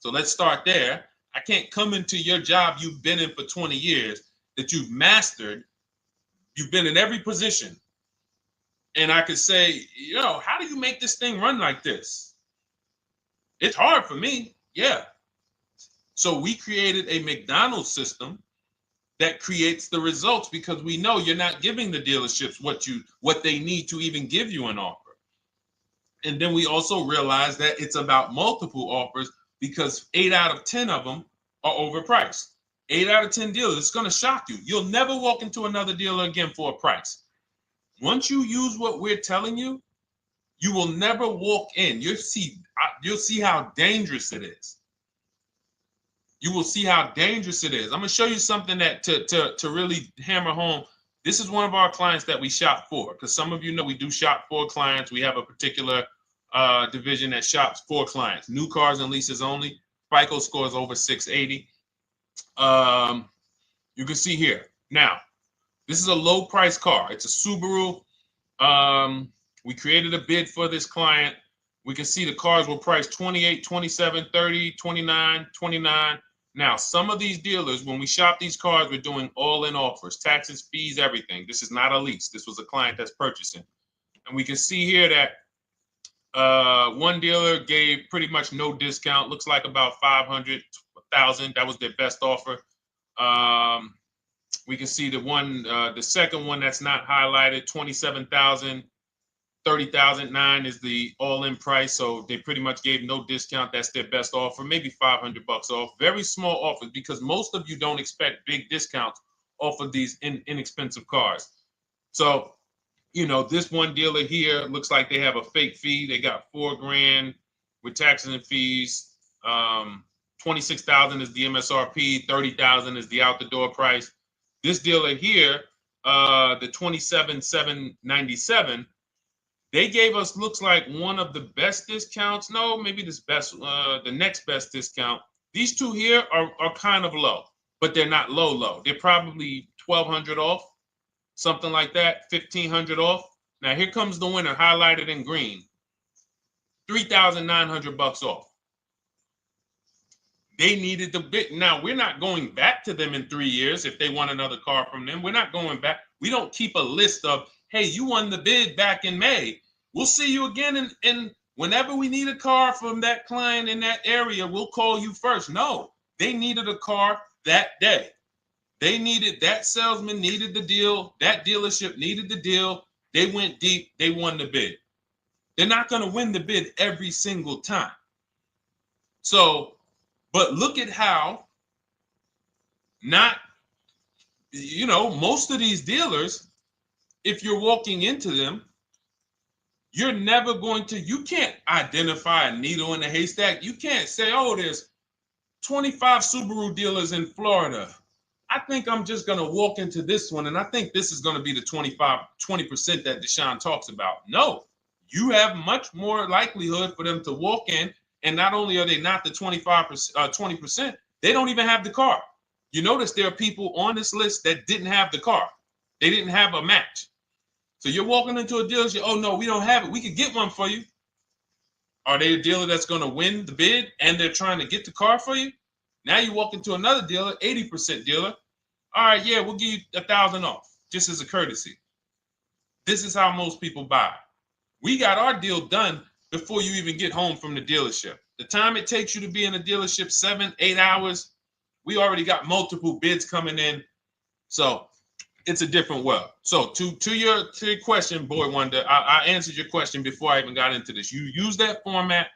So let's start there. I can't come into your job you've been in for 20 years, that you've mastered. You've been in every position. And I could say, how do you make this thing run like this? It's hard for me. Yeah. So we created a McDonald's system that creates the results because we know you're not giving the dealerships what they need to even give you an offer. And then we also realize that it's about multiple offers because 8 out of 10 of them are overpriced. 8 out of 10 dealers, it's going to shock you. You'll never walk into another dealer again for a price. Once you use what we're telling you, you will never walk in. You'll see how dangerous it is. You will see how dangerous it is. I'm going to show you something that to really hammer home. This is one of our clients that we shop for, because some of you know we do shop for clients. We have a particular division that shops for clients. New cars and leases only. FICO scores over 680. You can see here. Now, this is a low price car. It's a Subaru. We created a bid for this client. We can see the cars were priced 28, 27, 30, 29, 29. Now, some of these dealers, when we shop these cars, we're doing all-in offers, taxes, fees, everything. This is not a lease. This was a client that's purchasing. And we can see here that one dealer gave pretty much no discount. Looks like about 500, 1,000. That was their best offer. We can see the second one that's not highlighted, 27,000. 30,009 is the all-in price, so they pretty much gave no discount. That's their best offer, maybe $500 off. Very small offers because most of you don't expect big discounts off of these inexpensive cars. So, this one dealer here looks like they have a fake fee. They got $4,000 with taxes and fees. 26,000 is the MSRP. 30,000 is the out-the-door price. This dealer here, the 27,797. They gave us, looks like, one of the best discounts. No, maybe the next best discount. These two here are kind of low, but they're not low. They're probably 1,200 off, something like that, 1,500 off. Now here comes the winner, highlighted in green, 3,900 off. They needed the bid. Now we're not going back to them in 3 years if they want another car from them. We're not going back. We don't keep a list of, hey, you won the bid back in May. We'll see you again. And whenever we need a car from that client in that area, we'll call you first. No, they needed a car that day. That salesman needed the deal. That dealership needed the deal. They went deep. They won the bid. They're not going to win the bid every single time. So, but look at how most of these dealers, if you're walking into them, you're never you can't identify a needle in the haystack. You can't say, oh, there's 25 Subaru dealers in Florida. I think I'm just going to walk into this one, and I think this is going to be the 20% that Deshone talks about. No, you have much more likelihood for them to walk in, and not only are they not the 20%, they don't even have the car. You notice there are people on this list that didn't have the car. They didn't have a match. So you're walking into a dealership, oh, no, we don't have it. We could get one for you. Are they a dealer that's going to win the bid and they're trying to get the car for you? Now you walk into another dealer, 80% dealer. All right, yeah, we'll give you 1,000 off, just as a courtesy. This is how most people buy. We got our deal done before you even get home from the dealership. The time it takes you to be in a dealership, 7-8 hours, we already got multiple bids coming in. So it's a different world. So to your question, Boy Wonder, I answered your question before I even got into this. You use that format,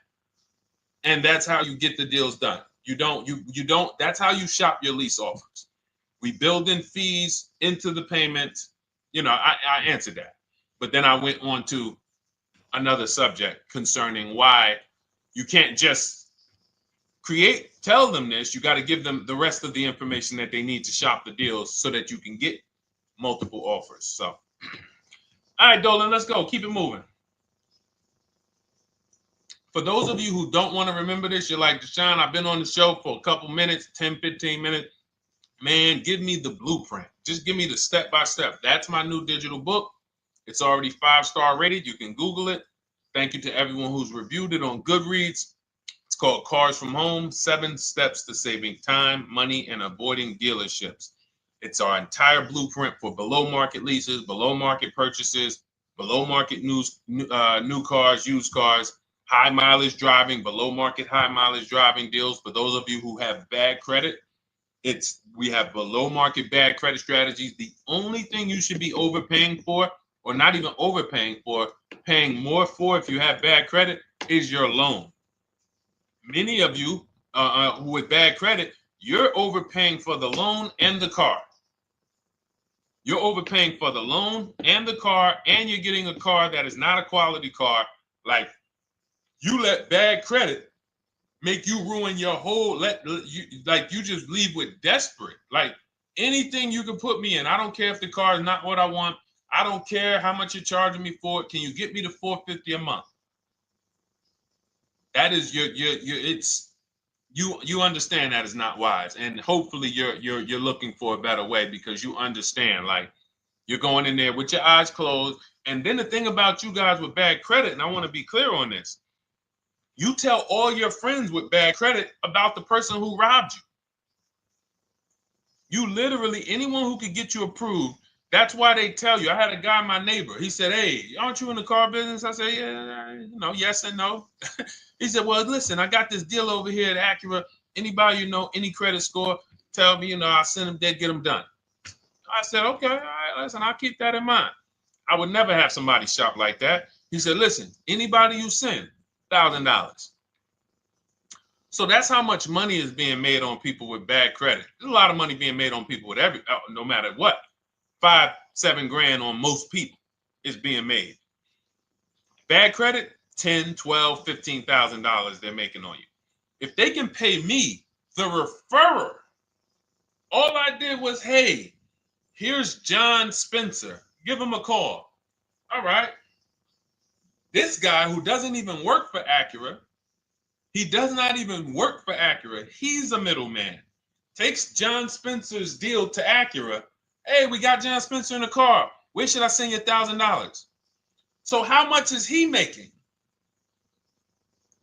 and that's how you get the deals done. You don't, that's how you shop your lease offers. We build in fees into the payment. I answered that. But then I went on to another subject concerning why you can't just tell them this. You got to give them the rest of the information that they need to shop the deals so that you can get multiple offers. So, all right, Dolan, let's go. Keep it moving. For those of you who don't want to remember this, you're like, Deshone, I've been on the show for a couple minutes, 10, 15 minutes. Man, give me the blueprint. Just give me the step-by-step. That's my new digital book. It's already 5-star rated. You can Google it. Thank you to everyone who's reviewed it on Goodreads. It's called Cars from Home, 7 Steps to Saving Time, Money, and Avoiding Dealerships. It's our entire blueprint for below-market leases, below-market purchases, below-market new cars, used cars, high mileage driving, below market high mileage driving deals. For those of you who have bad credit, we have below market bad credit strategies. The only thing you should be overpaying for, or not even overpaying for, paying more for if you have bad credit, is your loan. Many of you with bad credit, you're overpaying for the loan and the car. You're overpaying for the loan and the car, and you're getting a car that is not a quality car. Like, you let bad credit make you ruin your whole, you just leave with desperate. Like, anything you can put me in. I don't care if the car is not what I want. I don't care how much you're charging me for it. Can you get me to $450 a month? That is you understand that is not wise. And hopefully you're looking for a better way, because you understand, like, you're going in there with your eyes closed. And then the thing about you guys with bad credit, and I want to be clear on this, you tell all your friends with bad credit about the person who robbed you. You literally, anyone who could get you approved, that's why they tell you. I had a guy, my neighbor, he said, "Hey, aren't you in the car business?" I said, "Yeah, yes and no." He said, "Well, listen, I got this deal over here at Acura. Anybody any credit score, tell me, I'll send them there, get them done." I said, "Okay, all right, listen, I'll keep that in mind." I would never have somebody shop like that. He said, "Listen, anybody you send, $1,000. So that's how much money is being made on people with bad credit. There's a lot of money being made on people with no matter what. 5-7 grand on most people is being made. Bad credit, $10, $12, $15,000 they're making on you. If they can pay me, the referrer, all I did was, "Hey, here's John Spencer. Give him a call." All right. This guy who doesn't even work for Acura, he does not even work for Acura. He's a middleman. Takes John Spencer's deal to Acura. "Hey, we got John Spencer in the car. Where should I send you $1,000? So how much is he making?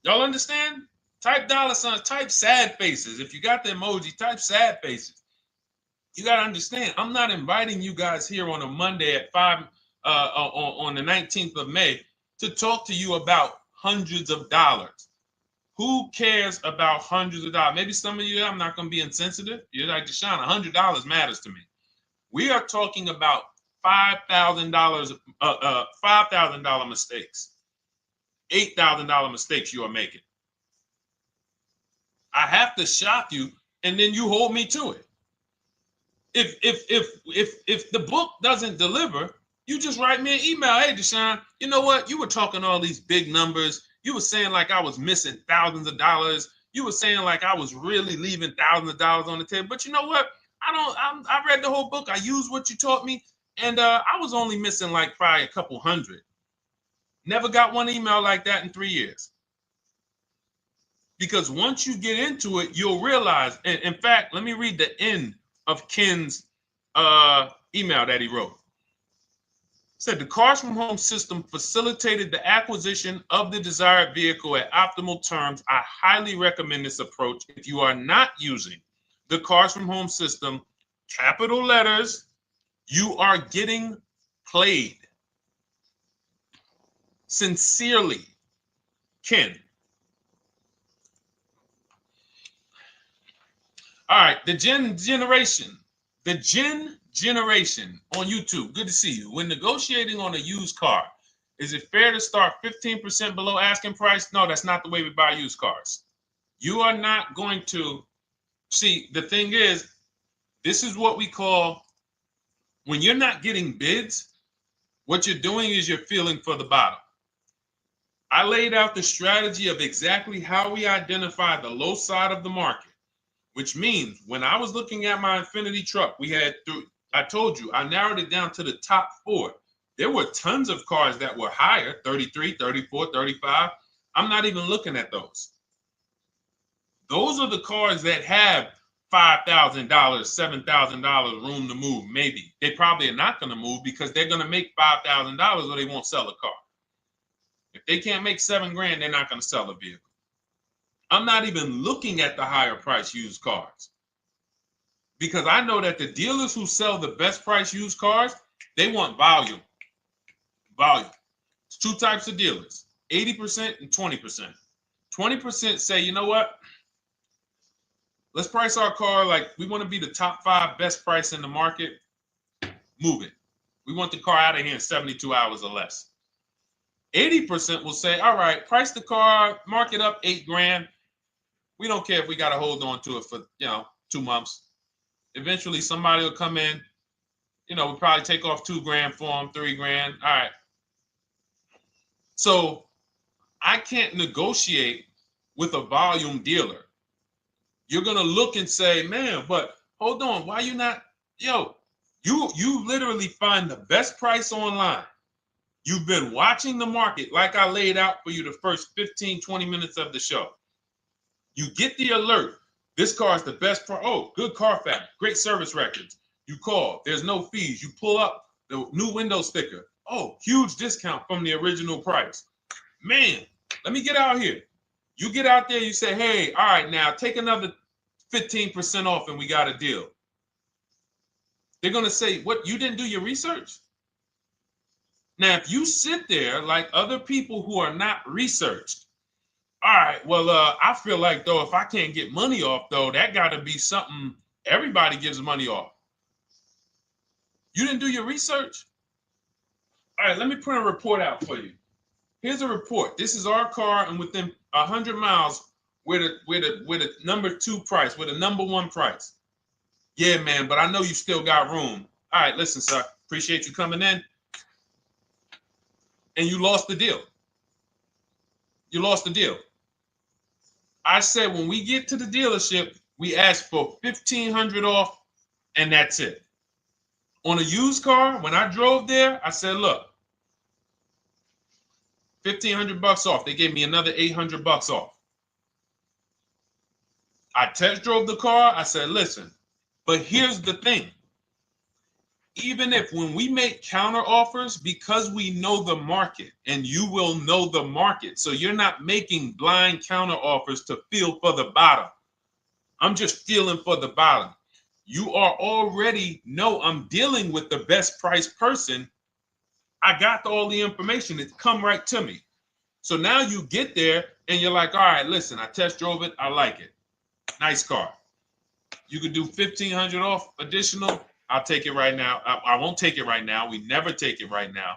Y'all understand? Type $signs, type sad faces. If you got the emoji, type sad faces. You got to understand, I'm not inviting you guys here on a Monday at 5 on the 19th of May to talk to you about hundreds of dollars. Who cares about hundreds of dollars? Maybe some of you, I'm not going to be insensitive. You're like, Deshone, $100 matters to me. We are talking about $5,000 mistakes, $8,000 mistakes you are making. I have to shock you, and then you hold me to it. If the book doesn't deliver, you just write me an email. "Hey, Deshone, you know what? You were talking all these big numbers. You were saying like I was missing thousands of dollars. You were saying like I was really leaving thousands of dollars on the table. But you know what? I read the whole book. I used what you taught me, and I was only missing like probably a couple hundred." Never got one email like that in 3 years. Because once you get into it, you'll realize. And in fact, let me read the end of Ken's email that he wrote. Said, "The Cars from Home system facilitated the acquisition of the desired vehicle at optimal terms. I highly recommend this approach. If you are not using the Cars from Home system, capital letters, you are getting played. Sincerely, Ken." All right, the Gen Generation on YouTube. Good to see you. When negotiating on a used car, is it fair to start 15% below asking price? No, that's not the way we buy used cars. You are not going to see. The thing is, this is what we call, when you're not getting bids, what you're doing is you're feeling for the bottom. I laid out the strategy of exactly how we identify the low side of the market, which means when I was looking at my Infinity truck, I told you, I narrowed it down to the top 4. There were tons of cars that were higher, 33, 34, 35. I'm not even looking at those. Those are the cars that have $5,000, $7,000 room to move. Maybe they probably are not going to move because they're going to make $5,000 or they won't sell a car. If they can't make $7,000, they're not going to sell a vehicle. I'm not even looking at the higher price used cars because I know that the dealers who sell the best price used cars, they want volume. Volume. It's 2 types of dealers, 80% and 20%. 20% say, you know what? Let's price our car like we want to be the top 5 best price in the market. Move it. We want the car out of here in 72 hours or less. 80% will say, all right, price the car, mark it up $8,000. We don't care if we got to hold on to it for, 2 months. Eventually somebody will come in, we'll probably take off $2,000 for them, $3,000. All right. So I can't negotiate with a volume dealer. You're going to look and say, man, but hold on, why you not, you literally find the best price online. You've been watching the market like I laid out for you the first 15, 20 minutes of the show. You get the alert. This car is the best price. Oh, good Carfax, great service records. You call, there's no fees. You pull up the new window sticker. Oh, huge discount from the original price. Man, let me get out here. You get out there, you say, hey, all right, now take another 15% off and we got a deal. They're going to say, what, you didn't do your research? Now, if you sit there like other people who are not researched, all right, well, I feel like, though, if I can't get money off, though, that got to be something everybody gives money off. You didn't do your research? All right, let me print a report out for you. Here's a report. This is our car, and within 100 miles, we're the number 2 price, we're the number 1 price. Yeah, man, but I know you still got room. All right, listen, sir, appreciate you coming in. And you lost the deal. You lost the deal. I said when we get to the dealership, we ask for $1,500 off, and that's it. On a used car, when I drove there, I said, look, $1,500 off. They gave me another $800 off. I test drove the car. I said, listen, but here's the thing. Even if when we make counter offers, because we know the market, and you will know the market, so you're not making blind counter offers to feel for the bottom. I'm just feeling for the bottom. You are already know I'm dealing with the best price person. I got all the information. It's come right to me. So now you get there and you're like, all right, listen, I test drove it. I like it. Nice car. You could do $1,500 off additional. I'll take it right now. I won't take it right now. We never take it right now.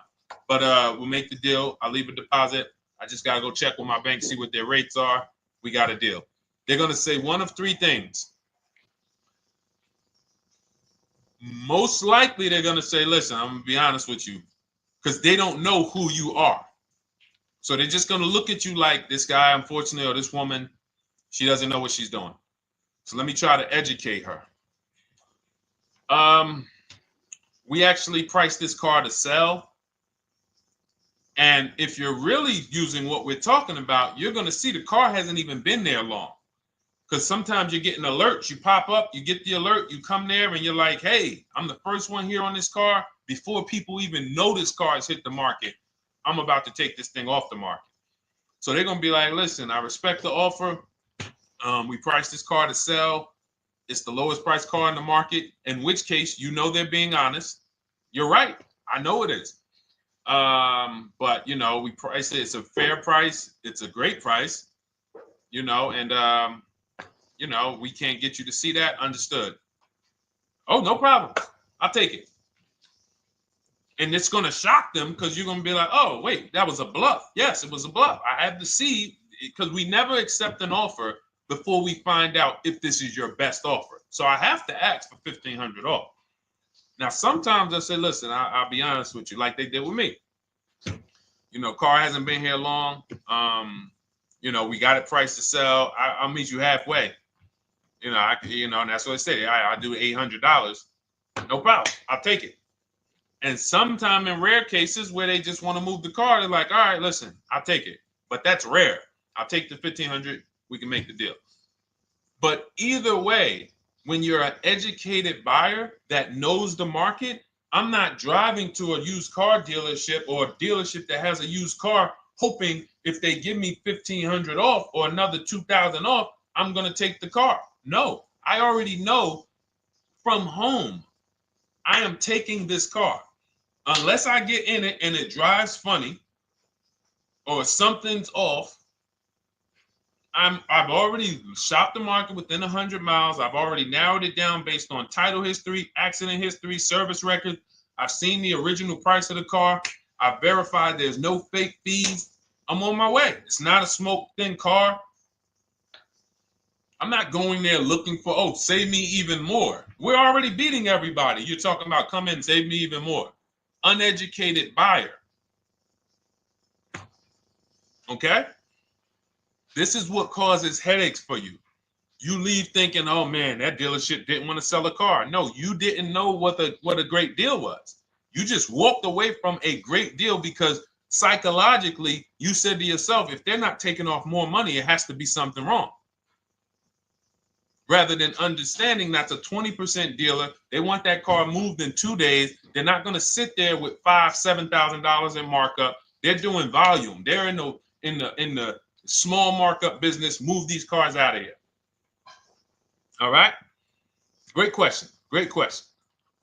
But we'll make the deal. I'll leave a deposit. I just got to go check with my bank, see what their rates are. We got a deal. They're going to say one of 3 things. Most likely they're going to say, listen, I'm going to be honest with you, because they don't know who you are. So they're just going to look at you like this guy, unfortunately, or this woman, she doesn't know what she's doing. So let me try to educate her. We actually priced this car to sell. And if you're really using what we're talking about, you're going to see the car hasn't even been there long. Because sometimes you're getting alerts. You pop up, you get the alert, you come there and you're like, hey, I'm the first one here on this car. Before people even know this car has hit the market, I'm about to take this thing off the market. So they're going to be like, listen, I respect the offer. We priced this car to sell. It's the lowest price car in the market, in which case, they're being honest. You're right. I know it is. But, we price it. It's a fair price. It's a great price, and, you know, we can't get you to see that. Understood. Oh, no problem. I'll take it. And it's going to shock them because you're going to be like, oh, wait, that was a bluff. Yes, it was a bluff. I had to see, because we never accept an offer before we find out if this is your best offer. So I have to ask for $1,500 off. Now, sometimes I say, listen, I'll be honest with you, like they did with me. You know, car hasn't been here long. You know, we got it priced to sell. I'll meet you halfway. You know, and that's what I say. I do $800. No problem. I'll take it. And sometime in rare cases where they just want to move the car, they're like, all right, listen, I'll take it. But that's rare. I'll take the $1,500. We can make the deal. But either way, when you're an educated buyer that knows the market, I'm not driving to a used car dealership or a dealership that has a used car hoping if they give me $1,500 off or another $2,000 off, I'm going to take the car. No, I already know from home I am taking this car. Unless I get in it and it drives funny or something's off, I've already shopped the market within 100 miles. I've already narrowed it down based on title history, accident history, service record. I've seen the original price of the car. I've verified there's no fake fees. I'm on my way. It's not a smoke thin car. I'm not going there looking for, oh, save me even more. We're already beating everybody. You're talking about come in, save me even more. Uneducated buyer. Okay? This is what causes headaches for you. You leave thinking, oh man, that dealership didn't want to sell a car. No, you didn't know what a great deal was. You just walked away from a great deal because psychologically you said to yourself, if they're not taking off more money, it has to be something wrong. Rather than understanding that's a 20% dealer, they want that car moved in 2 days. They're not going to sit there with $5,000-$7,000 in markup. They're doing volume. They're in the small markup business. Move these cars out of here. All right. Great question. Great question.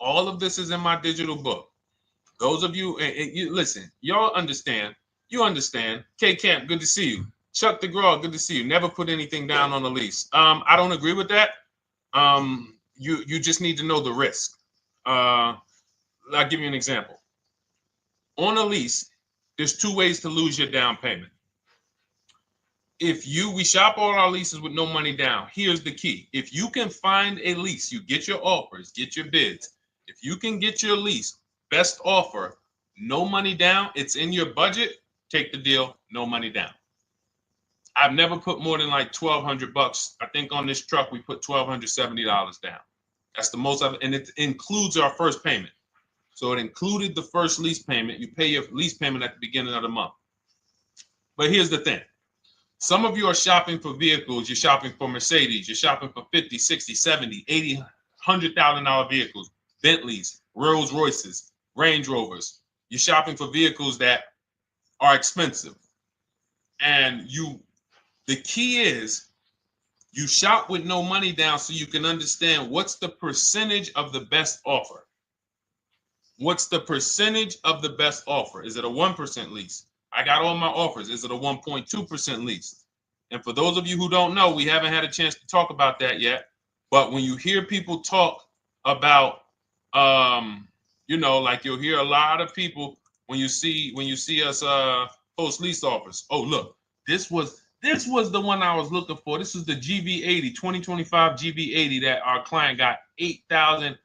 All of this is in my digital book. Those of you, and you listen, y'all understand. You understand. K Camp, good to see you. Chuck DeGraw, good to see you. Never put anything down on a lease. I don't agree with that. You just need to know the risk. I'll give you an example. On a lease, there's 2 ways to lose your down payment. We shop all our leases with no money down. Here's the key. If you can find a lease, you get your offers, get your bids. If you can get your lease, best offer, no money down, it's in your budget, take the deal, no money down. I've never put more than like $1,200. I think on this truck, we put $1,270 down. That's the most and it includes our first payment. So it included the first lease payment. You pay your lease payment at the beginning of the month. But here's the thing. Some of you are shopping for vehicles. You're shopping for Mercedes. You're shopping for 50, 60, 70, 80, $100,000 vehicles, Bentleys, Rolls Royces, Range Rovers. You're shopping for vehicles that are expensive. And the key is you shop with no money down so you can understand what's the percentage of the best offer. What's the percentage of the best offer? Is it a 1% lease? I got all my offers. Is it a 1.2% lease? And for those of you who don't know, we haven't had a chance to talk about that yet. But when you hear people talk about, like you'll hear a lot of people when you see us post lease offers. Oh, look, this was the one I was looking for. This is the GV80, 2025 GV80 that our client got $8,500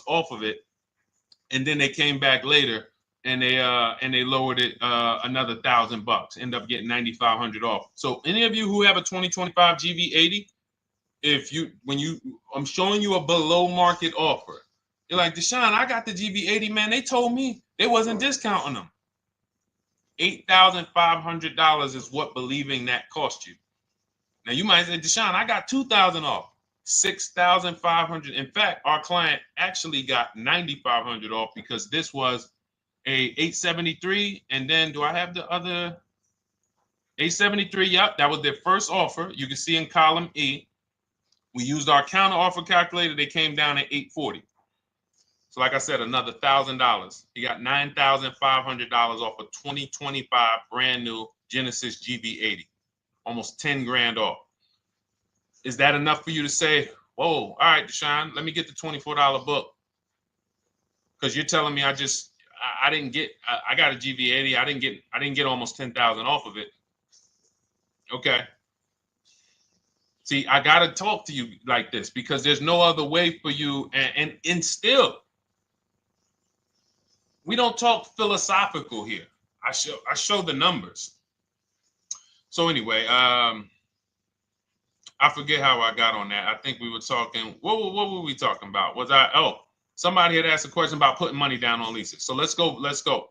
off of it, and then they came back later and they lowered it another $1,000, end up getting $9,500 off. So any of you who have a 2025 GV80, I'm showing you a below market offer, you're like, Deshone, I got the GV80, man. They told me they wasn't discounting them. $8,500 is what believing that cost you. Now you might say, Deshone, I got $2,000 off. $6,500. In fact, our client actually got $9,500 off because this was a 873. And then do I have the other 873? Yep, that was their first offer. You can see in column E. We used our counter offer calculator. They came down at 840. So like I said, another $1,000. He got $9,500 off a 2025 brand new Genesis GV80. almost 10 grand off. Is that enough for you to say, whoa, all right, Deshone, let me get the $24 book? Because you're telling me I didn't get, I got a GV80. I didn't get almost 10,000 off of it. Okay. See, I got to talk to you like this because there's no other way for you. And still, we don't talk philosophical here. I show the numbers. So anyway, I forget how I got on that. I think we were talking, what were we talking about? Somebody had asked a question about putting money down on leases. So let's go.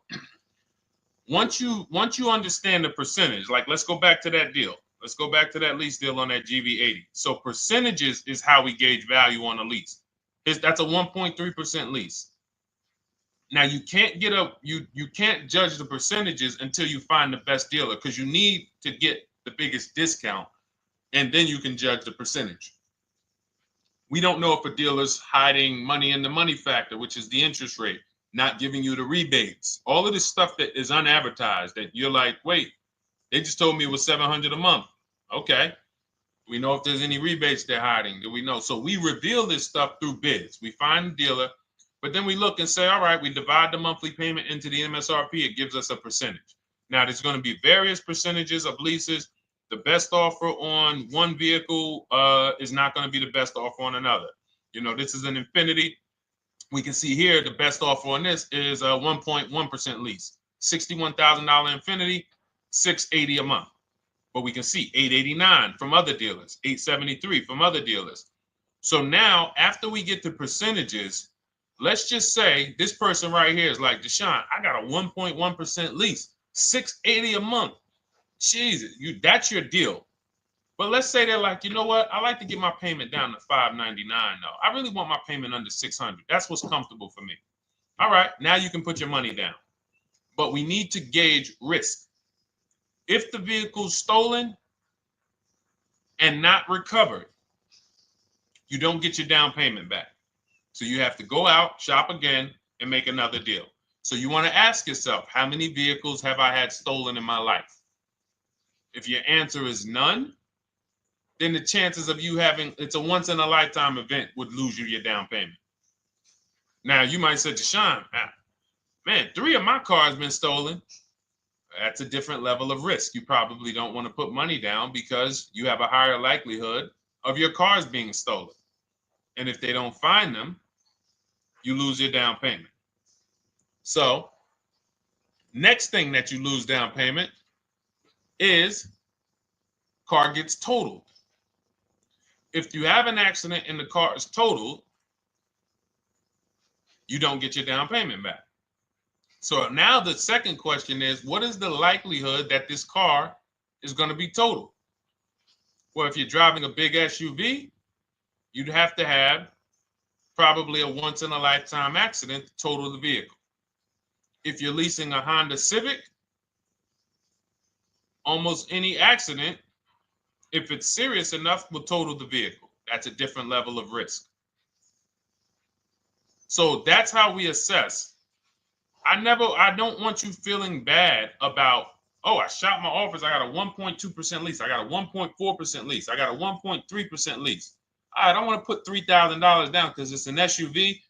Once you understand the percentage, like let's go back to that deal. Let's go back to that lease deal on that GV80. So percentages is how we gauge value on a lease. That's a 1.3% lease. Now you can't you can't judge the percentages until you find the best dealer, because you need to get the biggest discount, and then you can judge the percentage. We don't know if a dealer's hiding money in the money factor, which is the interest rate, not giving you the rebates, all of this stuff that is unadvertised that you're like, wait, they just told me it was $700 a month. Okay. We know if there's any rebates they're hiding. Do we know? So we reveal this stuff through bids. We find the dealer, but then we look and say, all right, we divide the monthly payment into the MSRP. It gives us a percentage. Now, there's going to be various percentages of leases. The best offer on one vehicle is not going to be the best offer on another. You know, this is an Infinity. We can see here the best offer on this is a 1.1% lease. $61,000 Infinity, $680 a month. But we can see $889 from other dealers, $873 from other dealers. So now, after we get to percentages, let's just say this person right here is like, Deshone, I got a 1.1% lease, $680 a month. Jesus, that's your deal. But let's say they're like, you know what? I like to get my payment down to $599 though. I really want my payment under $600. That's what's comfortable for me. All right, now you can put your money down. But we need to gauge risk. If the vehicle's stolen and not recovered, you don't get your down payment back. So you have to go out, shop again, and make another deal. So you want to ask yourself, how many vehicles have I had stolen in my life? If your answer is none, then the chances of you having, it's a once in a lifetime event, would lose you your down payment. Now you might say, Deshone, man, 3 of my cars been stolen. That's a different level of risk. You probably don't want to put money down because you have a higher likelihood of your cars being stolen. And if they don't find them, you lose your down payment. So next thing that you lose down payment is car gets totaled. If you have an accident and the car is totaled, you don't get your down payment back. So now the second question is, what is the likelihood that this car is going to be totaled? Well, if you're driving a big SUV, you'd have to have probably a once in a lifetime accident to total the vehicle. If you're leasing a Honda Civic, almost any accident, if it's serious enough, will total the vehicle. That's a different level of risk. So that's how we assess. I don't want you feeling bad about, oh, I shot my offers. I got a 1.2% lease. I got a 1.4% lease. I got a 1.3% lease. I don't want to put $3,000 down because it's an SUV.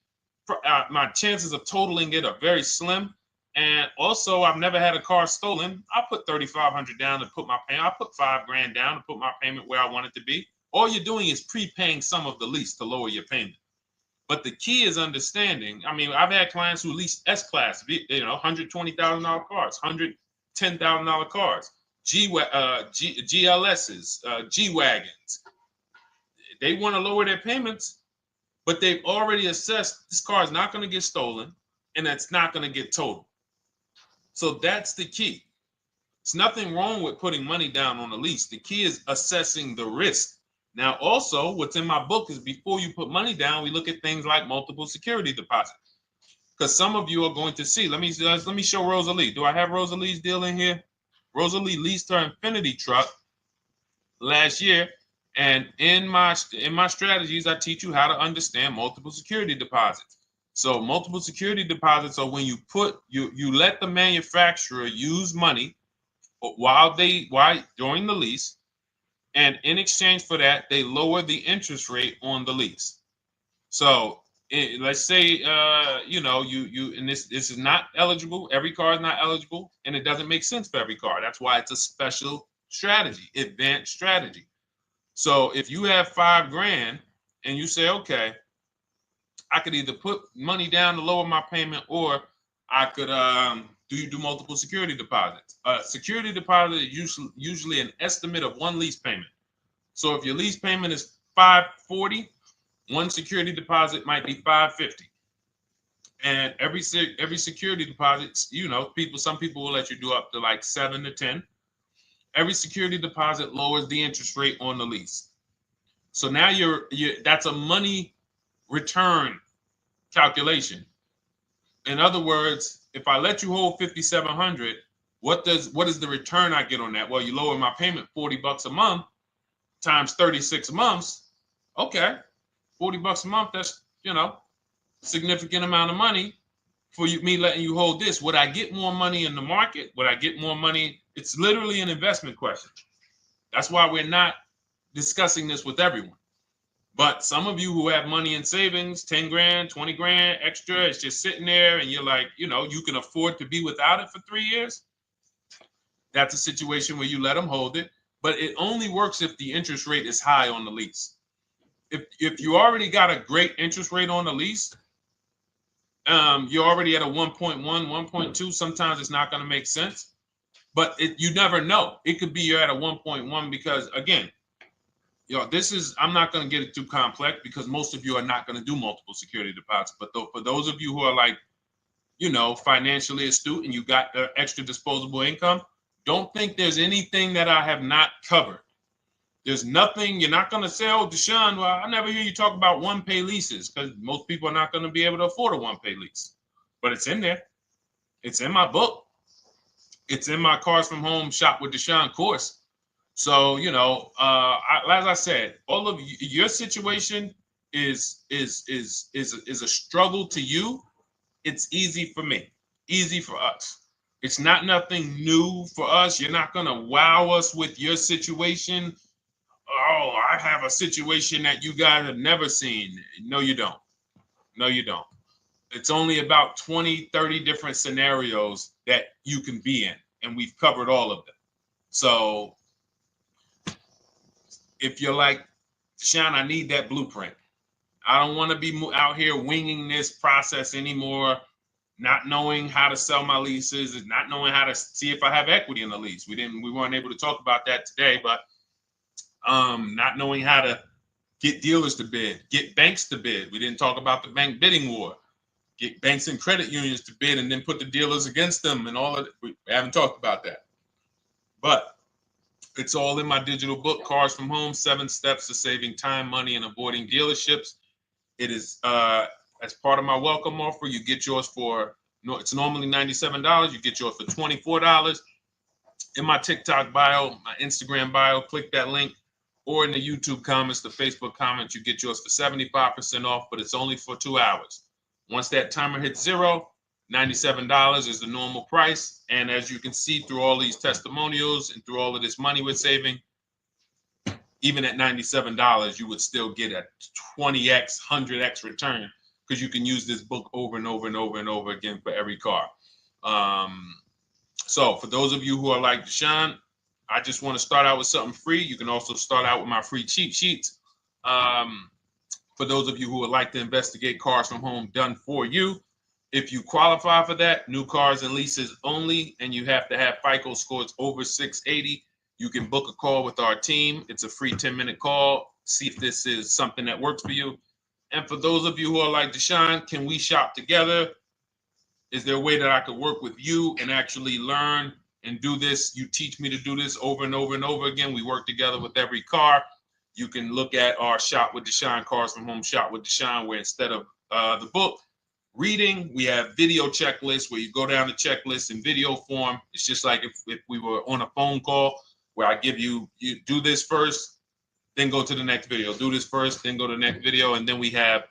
My chances of totaling it are very slim. And also, I've never had a car stolen. I'll put $3,500 down to put my payment. I'll put $5,000 down to put my payment where I want it to be. All you're doing is prepaying some of the lease to lower your payment. But the key is understanding. I mean, I've had clients who lease S-Class, $120,000 cars, $110,000 cars, GLSs, G-Wagons. They want to lower their payments, but they've already assessed this car is not going to get stolen and it's not going to get totaled. So that's the key. It's nothing wrong with putting money down on a lease. The key is assessing the risk. Now, also, what's in my book is before you put money down, we look at things like multiple security deposits. Because some of you are going to see, let me show Rosalie. Do I have Rosalie's deal in here? Rosalie leased her Infinity truck last year. And in my strategies, I teach you how to understand multiple security deposits. So multiple security deposits are when you let the manufacturer use money during the lease And in exchange for that, they lower the interest rate on the lease. So let's say, and this is not eligible. Every car is not eligible, and it doesn't make sense for every car. That's why it's a special strategy, advanced strategy. So if you have $5,000 and you say, okay, I could either put money down to lower my payment, or I could do multiple security deposits. Security deposit is usually an estimate of one lease payment. So if your lease payment is $540, one security deposit might be $550. And every security deposit, some people will let you do up to like 7 to 10. Every security deposit lowers the interest rate on the lease. So now that's a money return calculation. In other words, if I let you hold $5,700, what is the return I get on that? Well, you lower my payment $40 a month times 36 months. Okay, $40 a month. That's significant amount of money for me letting you hold this. Would I get more money in the market? Would I get more money? It's literally an investment question. That's why we're not discussing this with everyone. But some of you who have money in savings, 10 grand, 20 grand extra, it's just sitting there, and you're like, you can afford to be without it for 3 years. That's a situation where you let them hold it, but it only works if the interest rate is high on the lease. If you already got a great interest rate on the lease, you're already at a 1.1, 1.2. Sometimes it's not going to make sense, but you never know. It could be you're at a 1.1 because, again, I'm not going to get it too complex because most of you are not going to do multiple security deposits. But for those of you who are like, financially astute and you got extra disposable income, don't think there's anything that I have not covered. There's nothing. You're not going to say, oh, Deshone, well, I never hear you talk about one-pay leases, because most people are not going to be able to afford a one-pay lease. But it's in there. It's in my book. It's in my Cars from Home Shop with Deshone course. So, as I said, all of your situation is a struggle to you. It's easy for me, easy for us. It's nothing new for us. You're not going to wow us with your situation. Oh, I have a situation that you guys have never seen. No, you don't. No, you don't. It's only about 20, 30 different scenarios that you can be in, and we've covered all of them. So if you're like, Deshone, I need that blueprint. I don't want to be out here winging this process anymore, not knowing how to sell my leases, and not knowing how to see if I have equity in the lease. We weren't able to talk about that today, but not knowing how to get dealers to bid, get banks to bid. We didn't talk about the bank bidding war. Get banks and credit unions to bid and then put the dealers against them and all of it. We haven't talked about that. But it's all in my digital book, Cars from Home, 7 Steps to Saving Time, Money, and Avoiding Dealerships. It is as part of my welcome offer. You get yours it's normally $97. You get yours for $24. In my TikTok bio, my Instagram bio, click that link, or in the YouTube comments, the Facebook comments, you get yours for 75% off, but it's only for 2 hours. Once that timer hits 0, $97 is the normal price. And as you can see through all these testimonials and through all of this money we're saving, even at $97, you would still get a 20x, 100x return, because you can use this book over and over and over and over again for every car. So for those of you who are like, Deshone, I just want to start out with something free, you can also start out with my free cheat sheets. For those of you who would like to investigate Cars from Home done for you, if you qualify for that, new cars and leases only, and you have to have FICO scores over 680, you can book a call with our team. It's a free 10-minute call. See if this is something that works for you. And for those of you who are like, Deshone, can we shop together? Is there a way that I could work with you and actually learn and do this? You teach me to do this over and over and over again. We work together with every car. You can look at our Shop with Deshone, Cars from Home Shop with Deshone, where instead of the book reading, we have video checklists where you go down the checklist in video form. It's just like if we were on a phone call, where I give you do this first, then go to the next video. Do this first, then go to the next video. And then we have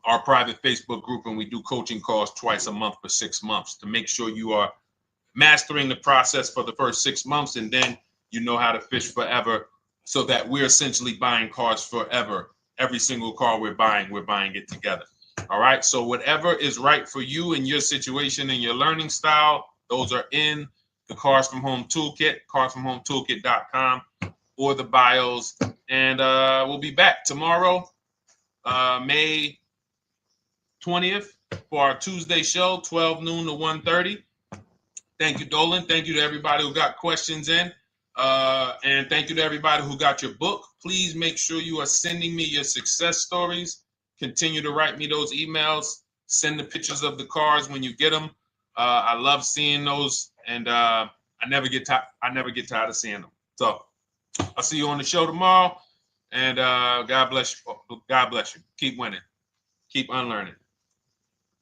our private Facebook group, and we do coaching calls twice a month for 6 months to make sure you are mastering the process for the first 6 months, and then you know how to fish forever so that we're essentially buying cars forever. Every single car we're buying it together. All right. So whatever is right for you and your situation and your learning style, those are in the Cars from Home Toolkit, carsfromhometoolkit.com, or the bios. And we'll be back tomorrow, May 20th, for our Tuesday show, 12 noon to 1:30. Thank you, Dolan. Thank you to everybody who got questions in. And thank you to everybody who got your book. Please make sure you are sending me your success stories. Continue to write me those emails. Send the pictures of the cars when you get them. I love seeing those, and I never get tired of seeing them. So I'll see you on the show tomorrow. And God bless you. God bless you. Keep winning. Keep unlearning.